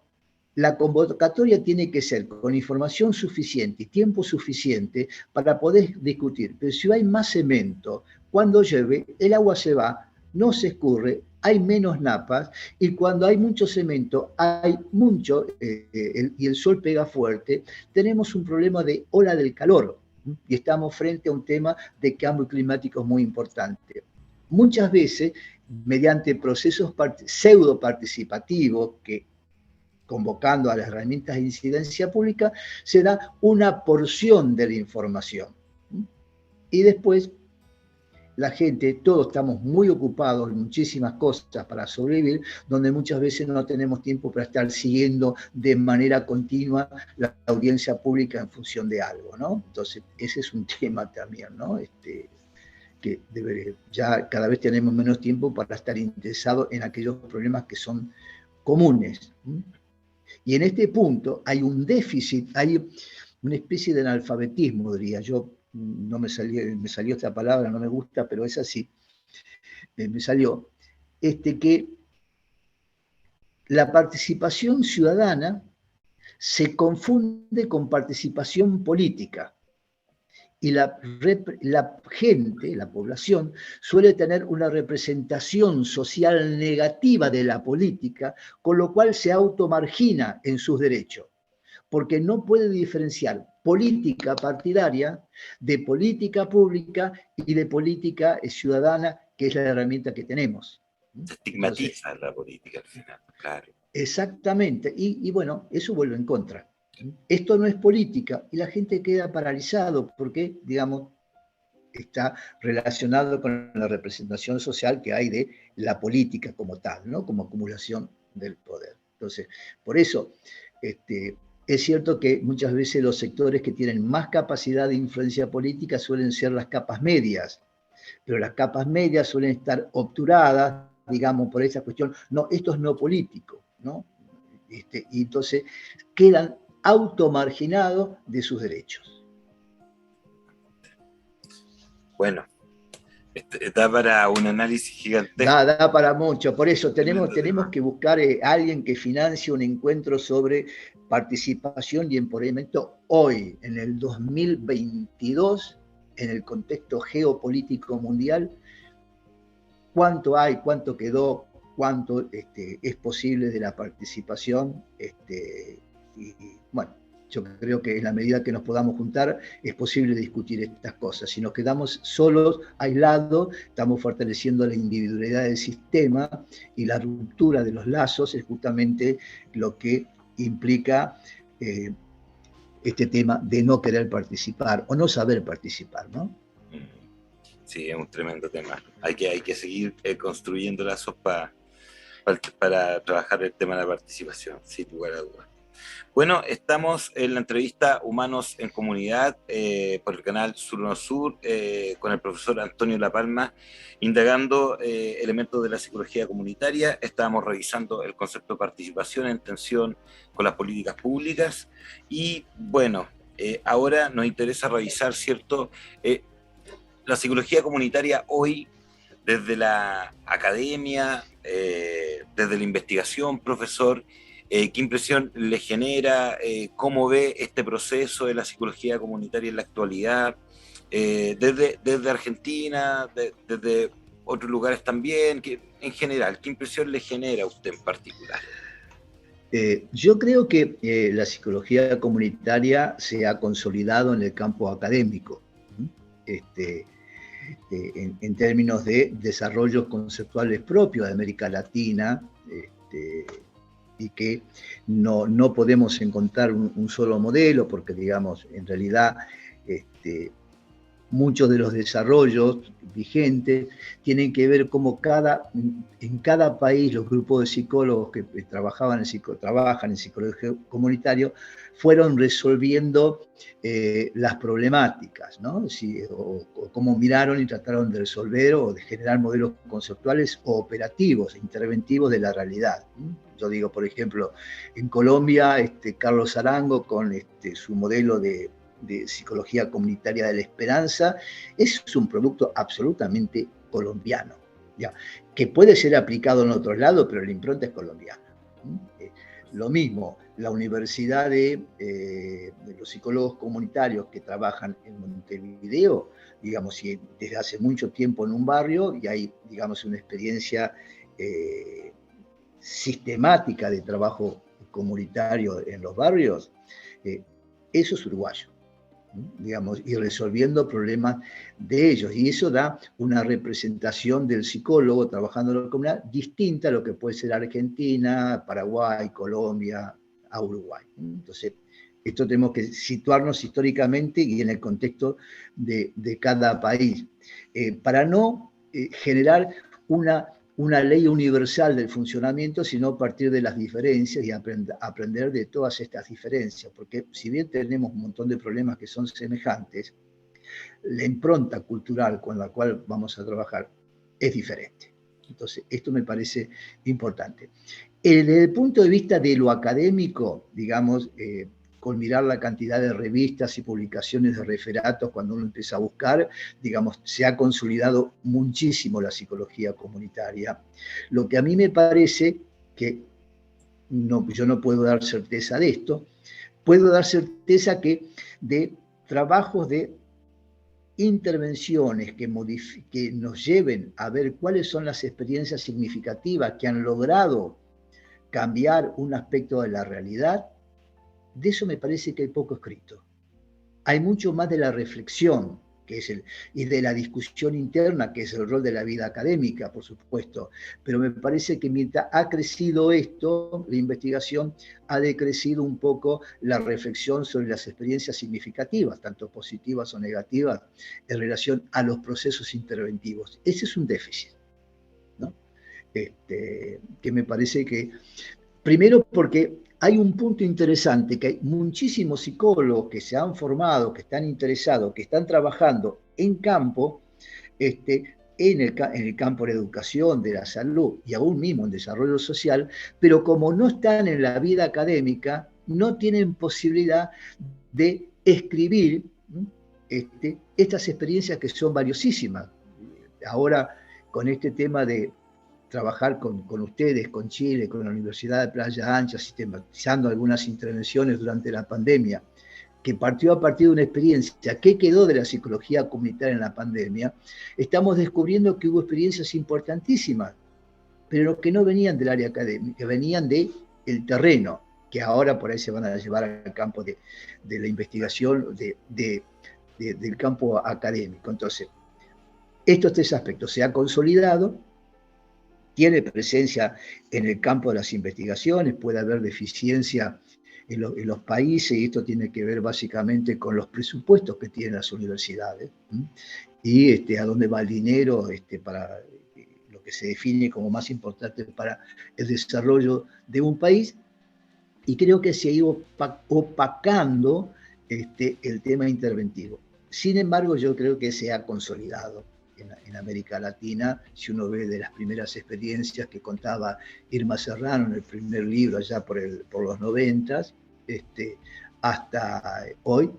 la convocatoria tiene que ser con información suficiente y tiempo suficiente para poder discutir. Pero si hay más cemento, cuando llueve, el agua se va, no se escurre, hay menos napas, y cuando hay mucho cemento, hay mucho, y el sol pega fuerte, tenemos un problema de ola del calor, y estamos frente a un tema de cambio climático muy importante. muchas veces mediante procesos pseudo participativos que, convocando a las herramientas de incidencia pública, se da una porción de la información. Y después la gente, todos estamos muy ocupados en muchísimas cosas para sobrevivir, donde muchas veces no tenemos tiempo para estar siguiendo de manera continua la audiencia pública en función de algo, ¿no? Entonces, ese es un tema también, ¿no? Que ya cada vez tenemos menos tiempo para estar interesados en aquellos problemas que son comunes. Y en este punto hay un déficit, hay una especie de analfabetismo, diría yo. No me salió esta palabra, no me gusta, pero es así. Me salió que la participación ciudadana se confunde con participación política. Y la gente, la población, suele tener una representación social negativa de la política, con lo cual se automargina en sus derechos, porque no puede diferenciar política partidaria de política pública y de política ciudadana, que es la herramienta que tenemos. Se estigmatiza. Entonces, la política al final, claro. Exactamente, y bueno, eso vuelve en contra. Esto no es política y la gente queda paralizado porque, digamos, está relacionado con la representación social que hay de la política como tal, ¿no? Como acumulación del poder. Entonces, por eso, es cierto que muchas veces los sectores que tienen más capacidad de influencia política suelen ser las capas medias, pero las capas medias suelen estar obturadas, digamos, por esa cuestión, no, esto es no político, ¿no? Y entonces quedan automarginados de sus derechos. Bueno, da para un análisis gigantesco. Da para mucho, por eso tenemos que buscar a alguien que financie un encuentro sobre participación y empoderamiento hoy, en el 2022, en el contexto geopolítico mundial. ¿Cuánto hay? ¿Cuánto quedó? ¿Cuánto es posible de la participación? Y bueno, yo creo que en la medida que nos podamos juntar es posible discutir estas cosas. Si nos quedamos solos, aislados, estamos fortaleciendo la individualidad del sistema, y la ruptura de los lazos es justamente lo que implica este tema de no querer participar o no saber participar, ¿no? Sí, es un tremendo tema. Hay que seguir construyendo lazos para trabajar el tema de la participación, sin lugar a dudas. Bueno, estamos en la entrevista Humanos en Comunidad por el canal Sur con el profesor Antonio La Palma, indagando elementos de la psicología comunitaria. Estábamos revisando el concepto de participación en tensión con las políticas públicas y bueno, ahora nos interesa revisar, ¿cierto?, la psicología comunitaria hoy desde la academia, desde la investigación, profesor. ¿Qué impresión le genera? ¿Cómo ve este proceso de la psicología comunitaria en la actualidad? Desde Argentina, desde otros lugares también, en general, ¿qué impresión le genera a usted en particular? Yo creo que la psicología comunitaria se ha consolidado en el campo académico, en términos de desarrollos conceptuales propios de América Latina, y que no podemos encontrar un solo modelo, porque, digamos, en realidad muchos de los desarrollos vigentes tienen que ver cómo en cada país los grupos de psicólogos que trabajan en psicología comunitaria fueron resolviendo las problemáticas, ¿no? O cómo miraron y trataron de resolver o de generar modelos conceptuales o operativos, interventivos de la realidad. Yo digo, por ejemplo, en Colombia, Carlos Arango con su modelo de psicología comunitaria de la esperanza, es un producto absolutamente colombiano, ¿ya? Que puede ser aplicado en otros lados, pero la impronta es colombiana. Lo mismo, la Universidad de los Psicólogos Comunitarios que trabajan en Montevideo, digamos, desde hace mucho tiempo en un barrio, y hay, digamos, una experiencia sistemática de trabajo comunitario en los barrios, eso es uruguayo. digamos, y resolviendo problemas de ellos. Y eso da una representación del psicólogo trabajando en la comunidad distinta a lo que puede ser Argentina, Paraguay, Colombia, a Uruguay. Entonces, esto tenemos que situarnos históricamente y en el contexto de cada país, para no generar una ley universal del funcionamiento, sino partir de las diferencias y aprender de todas estas diferencias, porque si bien tenemos un montón de problemas que son semejantes, la impronta cultural con la cual vamos a trabajar es diferente. Entonces, esto me parece importante. Desde el punto de vista de lo académico, digamos, con mirar la cantidad de revistas y publicaciones de referatos, cuando uno empieza a buscar, digamos, se ha consolidado muchísimo la psicología comunitaria. Lo que a mí me parece que yo no puedo dar certeza de esto, puedo dar certeza que de trabajos de intervenciones que nos lleven a ver cuáles son las experiencias significativas que han logrado cambiar un aspecto de la realidad, de eso me parece que hay poco escrito. Hay mucho más de la reflexión y de la discusión interna, que es el rol de la vida académica, por supuesto. Pero me parece que mientras ha crecido esto, la investigación, ha decrecido un poco la reflexión sobre las experiencias significativas, tanto positivas o negativas, en relación a los procesos interventivos. Ese es un déficit, ¿no? Que me parece que, primero porque hay un punto interesante, que hay muchísimos psicólogos que se han formado, que están interesados, que están trabajando en campo, en el campo de la educación, de la salud y aún mismo en desarrollo social, pero como no están en la vida académica, no tienen posibilidad de escribir estas experiencias que son valiosísimas. Ahora, con este tema de trabajar con ustedes, con Chile, con la Universidad de Playa Ancha, sistematizando algunas intervenciones durante la pandemia, que partió a partir de una experiencia, ¿qué quedó de la psicología comunitaria en la pandemia? Estamos descubriendo que hubo experiencias importantísimas, pero que no venían del área académica, venían del terreno, que ahora por ahí se van a llevar al campo de la investigación, del campo académico. Entonces, estos tres aspectos se han consolidado, tiene presencia en el campo de las investigaciones, puede haber deficiencia en los países, y esto tiene que ver básicamente con los presupuestos que tienen las universidades, y a dónde va el dinero para lo que se define como más importante para el desarrollo de un país, y creo que se ha ido opacando el tema interventivo. Sin embargo, yo creo que se ha consolidado en América Latina, si uno ve de las primeras experiencias que contaba Irma Serrano en el primer libro allá por los 90, hasta hoy,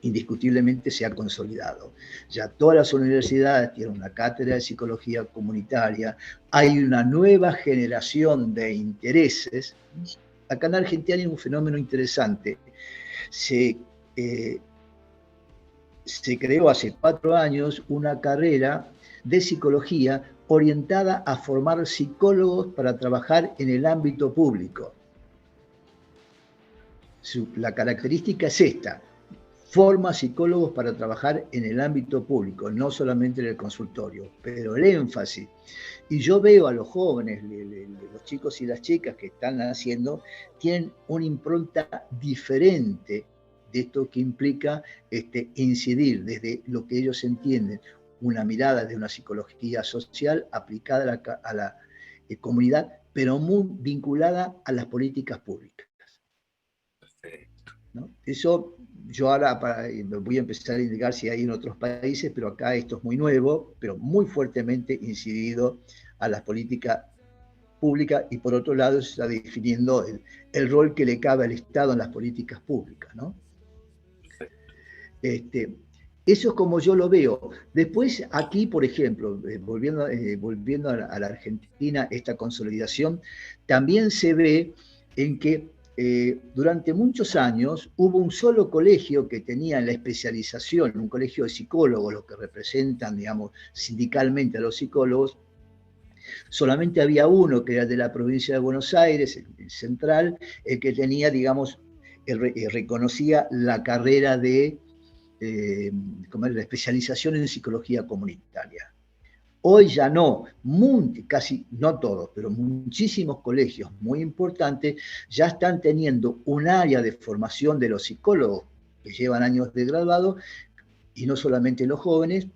indiscutiblemente se ha consolidado. Ya todas las universidades tienen una cátedra de psicología comunitaria, hay una nueva generación de intereses. Acá en Argentina hay un fenómeno interesante. Se creó hace 4 años una carrera de psicología orientada a formar psicólogos para trabajar en el ámbito público. La característica es esta: forma psicólogos para trabajar en el ámbito público, no solamente en el consultorio, pero el énfasis. Y yo veo a los jóvenes, los chicos y las chicas que están haciendo, tienen una impronta diferente de esto que implica incidir desde lo que ellos entienden, una mirada de una psicología social aplicada a la comunidad, pero muy vinculada a las políticas públicas, ¿no? Eso yo ahora voy a empezar a indicar si hay en otros países, pero acá esto es muy nuevo, pero muy fuertemente incidido a las políticas públicas, y por otro lado se está definiendo el rol que le cabe al Estado en las políticas públicas, ¿no? Eso es como yo lo veo. Después aquí, por ejemplo, volviendo a la Argentina, esta consolidación también se ve en que durante muchos años hubo un solo colegio que tenía la especialización, un colegio de psicólogos, los que representan, digamos, sindicalmente a los psicólogos. Solamente había uno, que era de la provincia de Buenos Aires, el central, el que tenía, digamos, reconocía la carrera de como es la especialización en psicología comunitaria. Hoy ya no, casi no todos, pero muchísimos colegios muy importantes ya están teniendo un área de formación de los psicólogos que llevan años de graduado, y no solamente los jóvenes,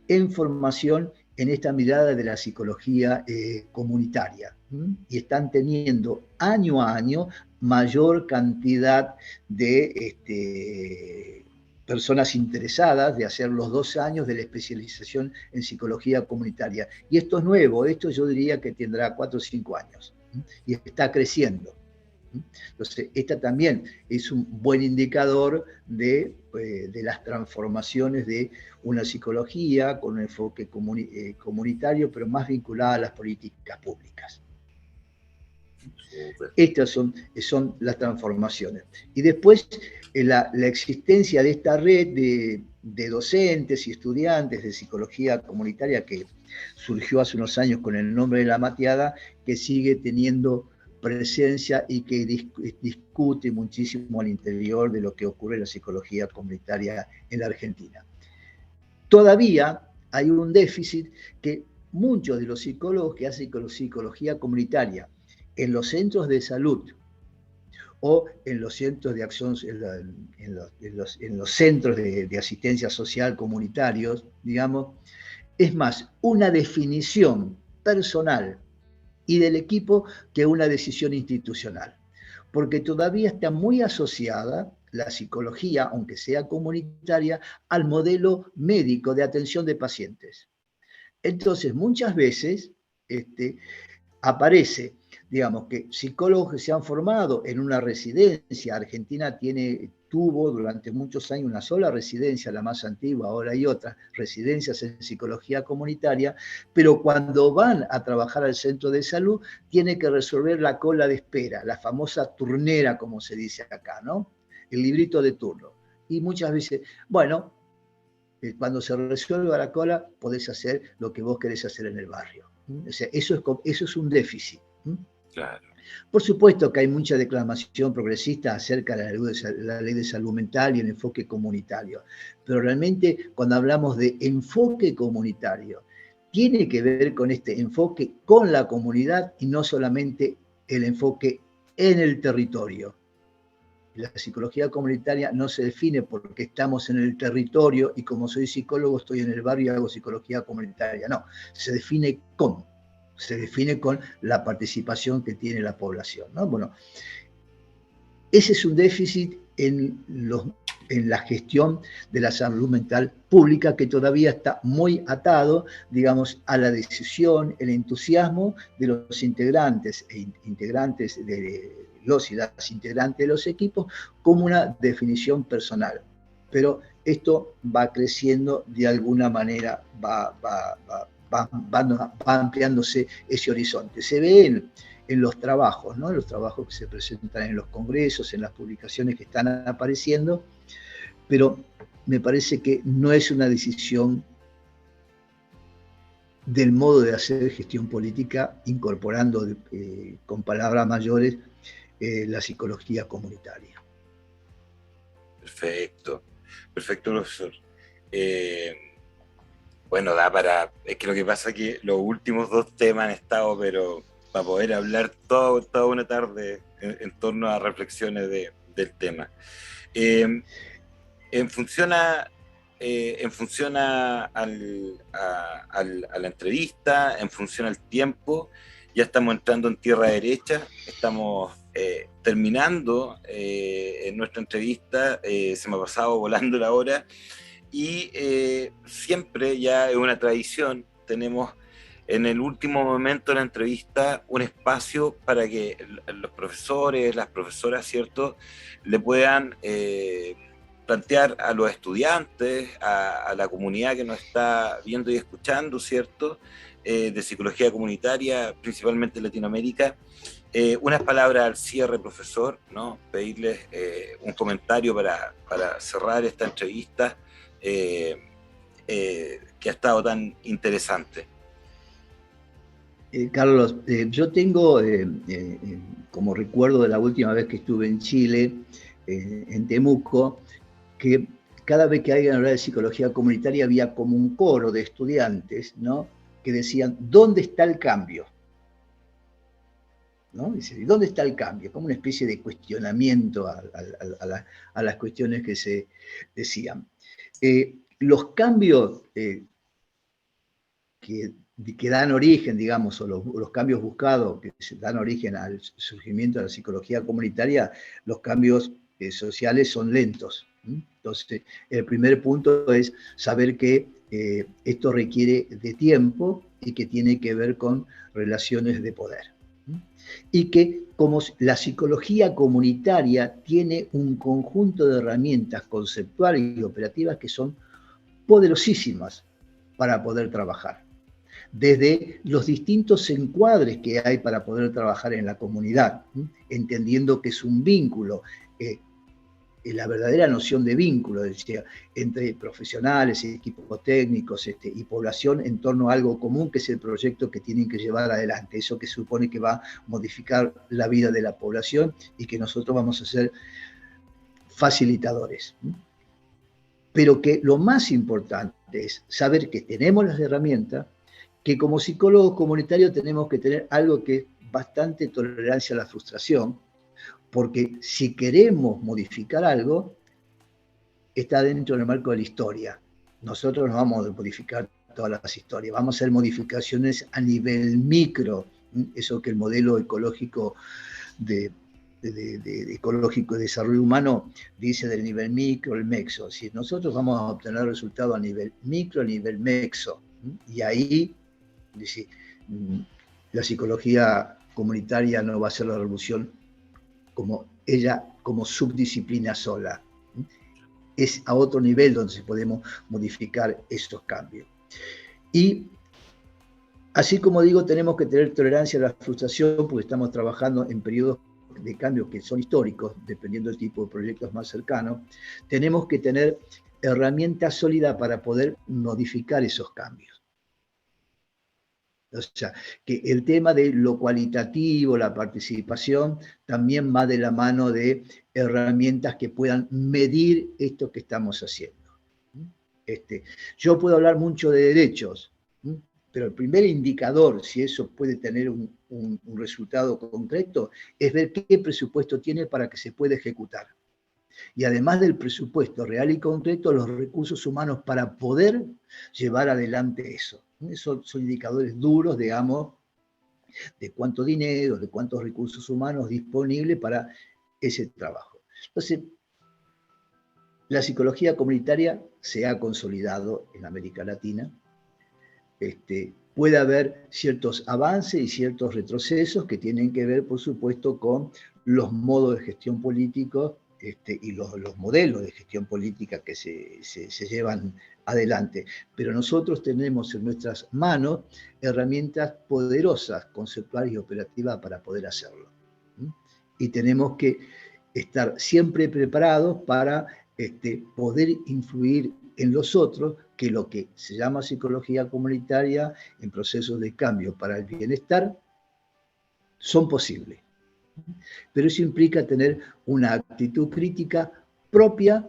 en formación en esta mirada de la psicología comunitaria. Y están teniendo año a año mayor cantidad de personas interesadas de hacer los 2 años de la especialización en psicología comunitaria. Y esto es nuevo, esto yo diría que tendrá 4 o 5 años, y está creciendo. Entonces, esta también es un buen indicador de las transformaciones de una psicología con un enfoque comunitario, pero más vinculada a las políticas públicas. Estas son las transformaciones. Y después, la existencia de esta red de docentes y estudiantes de psicología comunitaria que surgió hace unos años con el nombre de La Mateada, que sigue teniendo presencia y que discute muchísimo al interior de lo que ocurre en la psicología comunitaria en la Argentina. Todavía hay un déficit que muchos de los psicólogos que hacen psicología comunitaria en los centros de salud o en los centros de acción, en los centros de asistencia social comunitarios, digamos, es más una definición personal y del equipo que una decisión institucional, porque todavía está muy asociada la psicología, aunque sea comunitaria, al modelo médico de atención de pacientes. Entonces, muchas veces aparece, digamos, que psicólogos que se han formado en una residencia. Argentina tuvo durante muchos años una sola residencia, la más antigua, ahora hay otras residencias en psicología comunitaria, pero cuando van a trabajar al centro de salud, tiene que resolver la cola de espera, la famosa turnera, como se dice acá, ¿no? El librito de turno. Y muchas veces, bueno, cuando se resuelva la cola, podés hacer lo que vos querés hacer en el barrio. O sea, eso es un déficit. Claro. Por supuesto que hay mucha declamación progresista acerca de la ley de salud mental y el enfoque comunitario, pero realmente cuando hablamos de enfoque comunitario, tiene que ver con este enfoque con la comunidad y no solamente el enfoque en el territorio. La psicología comunitaria no se define porque estamos en el territorio y como soy psicólogo estoy en el barrio y hago psicología comunitaria. No, se define con la participación que tiene la población, ¿no? Bueno, ese es un déficit en la gestión de la salud mental pública que todavía está muy atado, digamos, a la decisión, el entusiasmo de los integrantes de los y las integrantes de los equipos como una definición personal. Pero esto va creciendo de alguna manera, va ampliándose ese horizonte. Se ve en los trabajos, ¿no? En los trabajos que se presentan en los congresos, en las publicaciones que están apareciendo, pero me parece que no es una decisión del modo de hacer gestión política incorporando con palabras mayores la psicología comunitaria. Perfecto, profesor. Bueno, es que lo que pasa es que los últimos 2 temas han estado, pero para poder hablar toda una tarde en torno a reflexiones del tema. En función a la entrevista, en función al tiempo, ya estamos entrando en tierra derecha, estamos terminando en nuestra entrevista, se me ha pasado volando la hora, y siempre ya es una tradición, tenemos en el último momento de la entrevista un espacio para que los profesores, las profesoras, ¿cierto?, le puedan plantear a los estudiantes, a la comunidad que nos está viendo y escuchando, ¿cierto?, de psicología comunitaria, principalmente en Latinoamérica, unas palabras al cierre, profesor, ¿no? Pedirles un comentario para cerrar esta entrevista que ha estado tan interesante. Carlos, yo tengo como recuerdo de la última vez que estuve en Chile, en Temuco, que cada vez que alguien hablaba de psicología comunitaria había como un coro de estudiantes, ¿no?, que decían, ¿dónde está el cambio? ¿No? Dice, ¿dónde está el cambio? Como una especie de cuestionamiento a las cuestiones que se decían. Los cambios que dan origen, digamos, o los cambios buscados que dan origen al surgimiento de la psicología comunitaria, los cambios sociales son lentos. Entonces, el primer punto es saber que esto requiere de tiempo y que tiene que ver con relaciones de poder. Y que como la psicología comunitaria tiene un conjunto de herramientas conceptuales y operativas que son poderosísimas para poder trabajar. Desde los distintos encuadres que hay para poder trabajar en la comunidad, entendiendo que es un vínculo, la verdadera noción de vínculo, decía, entre profesionales, equipos técnicos y población en torno a algo común, que es el proyecto que tienen que llevar adelante, eso que supone que va a modificar la vida de la población y que nosotros vamos a ser facilitadores. Pero que lo más importante es saber que tenemos las herramientas, que como psicólogos comunitarios tenemos que tener algo que es bastante tolerancia a la frustración, porque si queremos modificar algo, está dentro del marco de la historia. Nosotros no vamos a modificar todas las historias, vamos a hacer modificaciones a nivel micro, eso que el modelo ecológico de ecológico de desarrollo humano dice del nivel micro, el mexo. Si nosotros vamos a obtener resultados a nivel micro, a nivel mexo, y ahí dice, la psicología comunitaria no va a ser la revolución como ella, como subdisciplina sola. Es a otro nivel donde podemos modificar estos cambios. Y así como digo, tenemos que tener tolerancia a la frustración porque estamos trabajando en periodos de cambios que son históricos, dependiendo del tipo de proyectos más cercanos. Tenemos que tener herramientas sólidas para poder modificar esos cambios. O sea, que el tema de lo cualitativo, la participación, también va de la mano de herramientas que puedan medir esto que estamos haciendo. Yo puedo hablar mucho de derechos, pero el primer indicador, si eso puede tener un resultado concreto, es ver qué presupuesto tiene para que se pueda ejecutar. Y además del presupuesto real y concreto, los recursos humanos para poder llevar adelante eso. Esos son indicadores duros, digamos, de cuánto dinero, de cuántos recursos humanos disponibles para ese trabajo. Entonces, la psicología comunitaria se ha consolidado en América Latina. Puede haber ciertos avances y ciertos retrocesos que tienen que ver, por supuesto, con los modos de gestión políticos y los modelos de gestión política que se llevan adelante. Pero nosotros tenemos en nuestras manos herramientas poderosas, conceptuales y operativas para poder hacerlo. Y tenemos que estar siempre preparados para poder influir en los otros, que lo que se llama psicología comunitaria en procesos de cambio para el bienestar son posibles. Pero eso implica tener una actitud crítica propia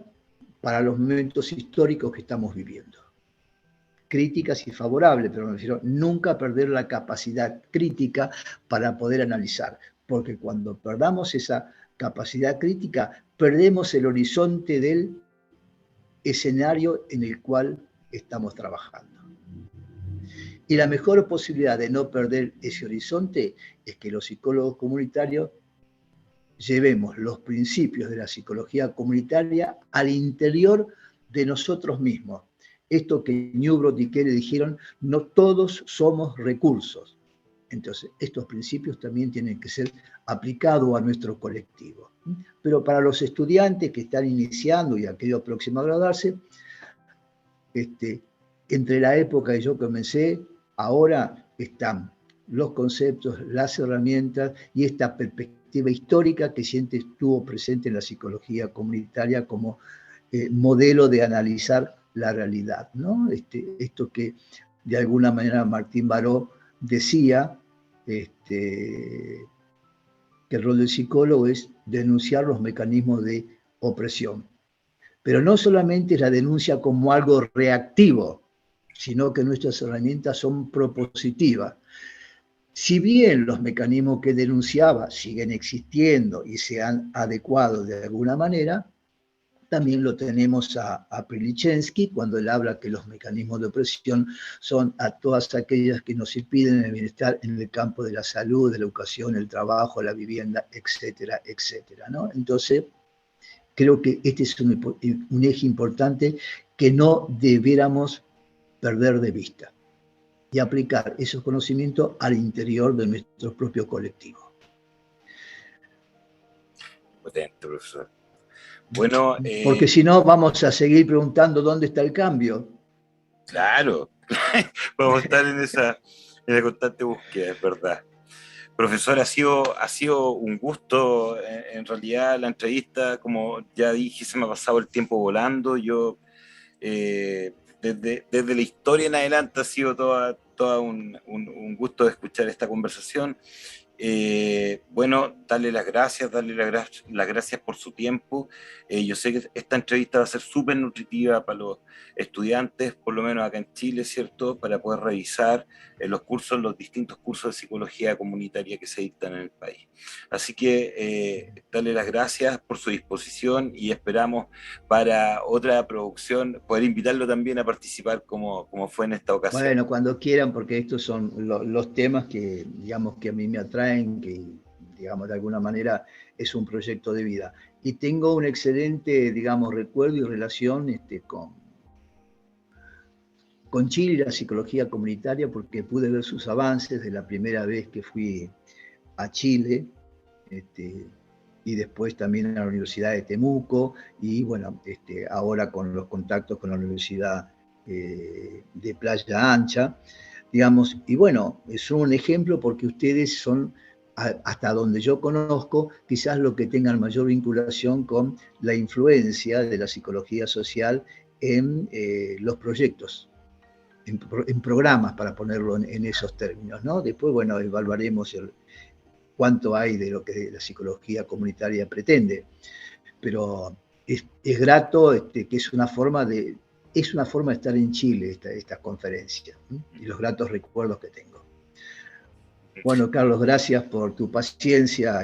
para los momentos históricos que estamos viviendo. Críticas y favorables, pero me refiero nunca perder la capacidad crítica para poder analizar, porque cuando perdamos esa capacidad crítica, perdemos el horizonte del escenario en el cual estamos trabajando. Y la mejor posibilidad de no perder ese horizonte es que los psicólogos comunitarios llevemos los principios de la psicología comunitaria al interior de nosotros mismos. Esto que Newbrot y Kelly dijeron, no todos somos recursos. Entonces, estos principios también tienen que ser aplicados a nuestro colectivo. Pero para los estudiantes que están iniciando y aquellos próximos a graduarse, entre la época que yo comencé, ahora están los conceptos, las herramientas y esta perspectiva histórica que siempre estuvo presente en la psicología comunitaria como modelo de analizar la realidad, ¿no? Esto que de alguna manera Martín Baró decía, que el rol del psicólogo es denunciar los mecanismos de opresión. Pero no solamente es la denuncia como algo reactivo, sino que nuestras herramientas son propositivas. Si bien los mecanismos que denunciaba siguen existiendo y se han adecuado de alguna manera, también lo tenemos a Prilichensky cuando él habla que los mecanismos de opresión son a todas aquellas que nos impiden el bienestar en el campo de la salud, de la educación, el trabajo, la vivienda, etcétera, etcétera, ¿no? Entonces, creo que este es un eje importante que no debiéramos perder de vista y aplicar esos conocimientos al interior de nuestro propio colectivo. Potente, profesor. Bueno, porque si no vamos a seguir preguntando dónde está el cambio. Claro, vamos a estar en esa constante búsqueda, es verdad. Profesor, ha sido un gusto, en realidad la entrevista, como ya dije, se me ha pasado el tiempo volando. Yo, desde la historia en adelante, ha sido toda un gusto de escuchar esta conversación. Bueno, darle las gracias por su tiempo. Yo sé que esta entrevista va a ser súper nutritiva para los estudiantes, por lo menos acá en Chile, ¿cierto? Para poder revisar los distintos cursos de psicología comunitaria que se dictan en el país. Así que darle las gracias por su disposición y esperamos para otra producción poder invitarlo también a participar como fue en esta ocasión. Bueno, cuando quieran, porque estos son los temas que, digamos, que a mí me atraen, que, digamos, de alguna manera es un proyecto de vida. Y tengo un excelente, digamos, recuerdo y relación con Chile y la psicología comunitaria, porque pude ver sus avances de la primera vez que fui a Chile, y después también a la Universidad de Temuco, y bueno, ahora con los contactos con la Universidad de Playa Ancha, digamos, y bueno, es un ejemplo porque ustedes son, hasta donde yo conozco, quizás lo que tengan mayor vinculación con la influencia de la psicología social en los proyectos, en programas, para ponerlo en esos términos, ¿no? Después, bueno, evaluaremos cuánto hay de lo que la psicología comunitaria pretende, pero es grato, que es una forma de estar en Chile esta conferencia, ¿sí? Y los gratos recuerdos que tengo. Bueno, Carlos, gracias por tu paciencia.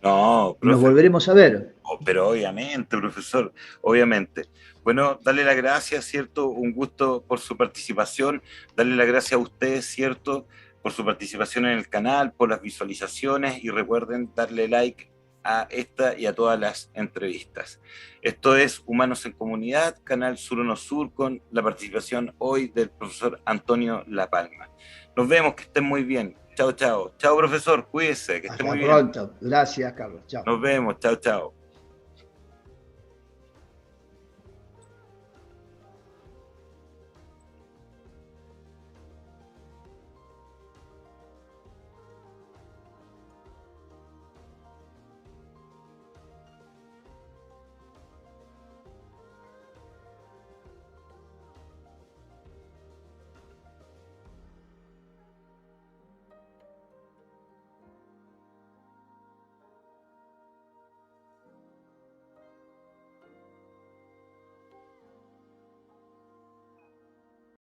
No, profe, nos volveremos a ver. Pero obviamente, profesor, obviamente. Bueno, darle las gracias, ¿cierto? Un gusto por su participación. Darle las gracias a ustedes, ¿cierto? Por su participación en el canal, por las visualizaciones, y recuerden darle like a esta y a todas las entrevistas. Esto es Humanos en Comunidad, canal Surono Sur, con la participación hoy del profesor Antonio La Palma. Nos vemos, que estén muy bien. Chao, chao. Chao, profesor, cuídese, que esté muy bien. Hasta pronto. Gracias, Carlos. Chao. Nos vemos, chao, chao.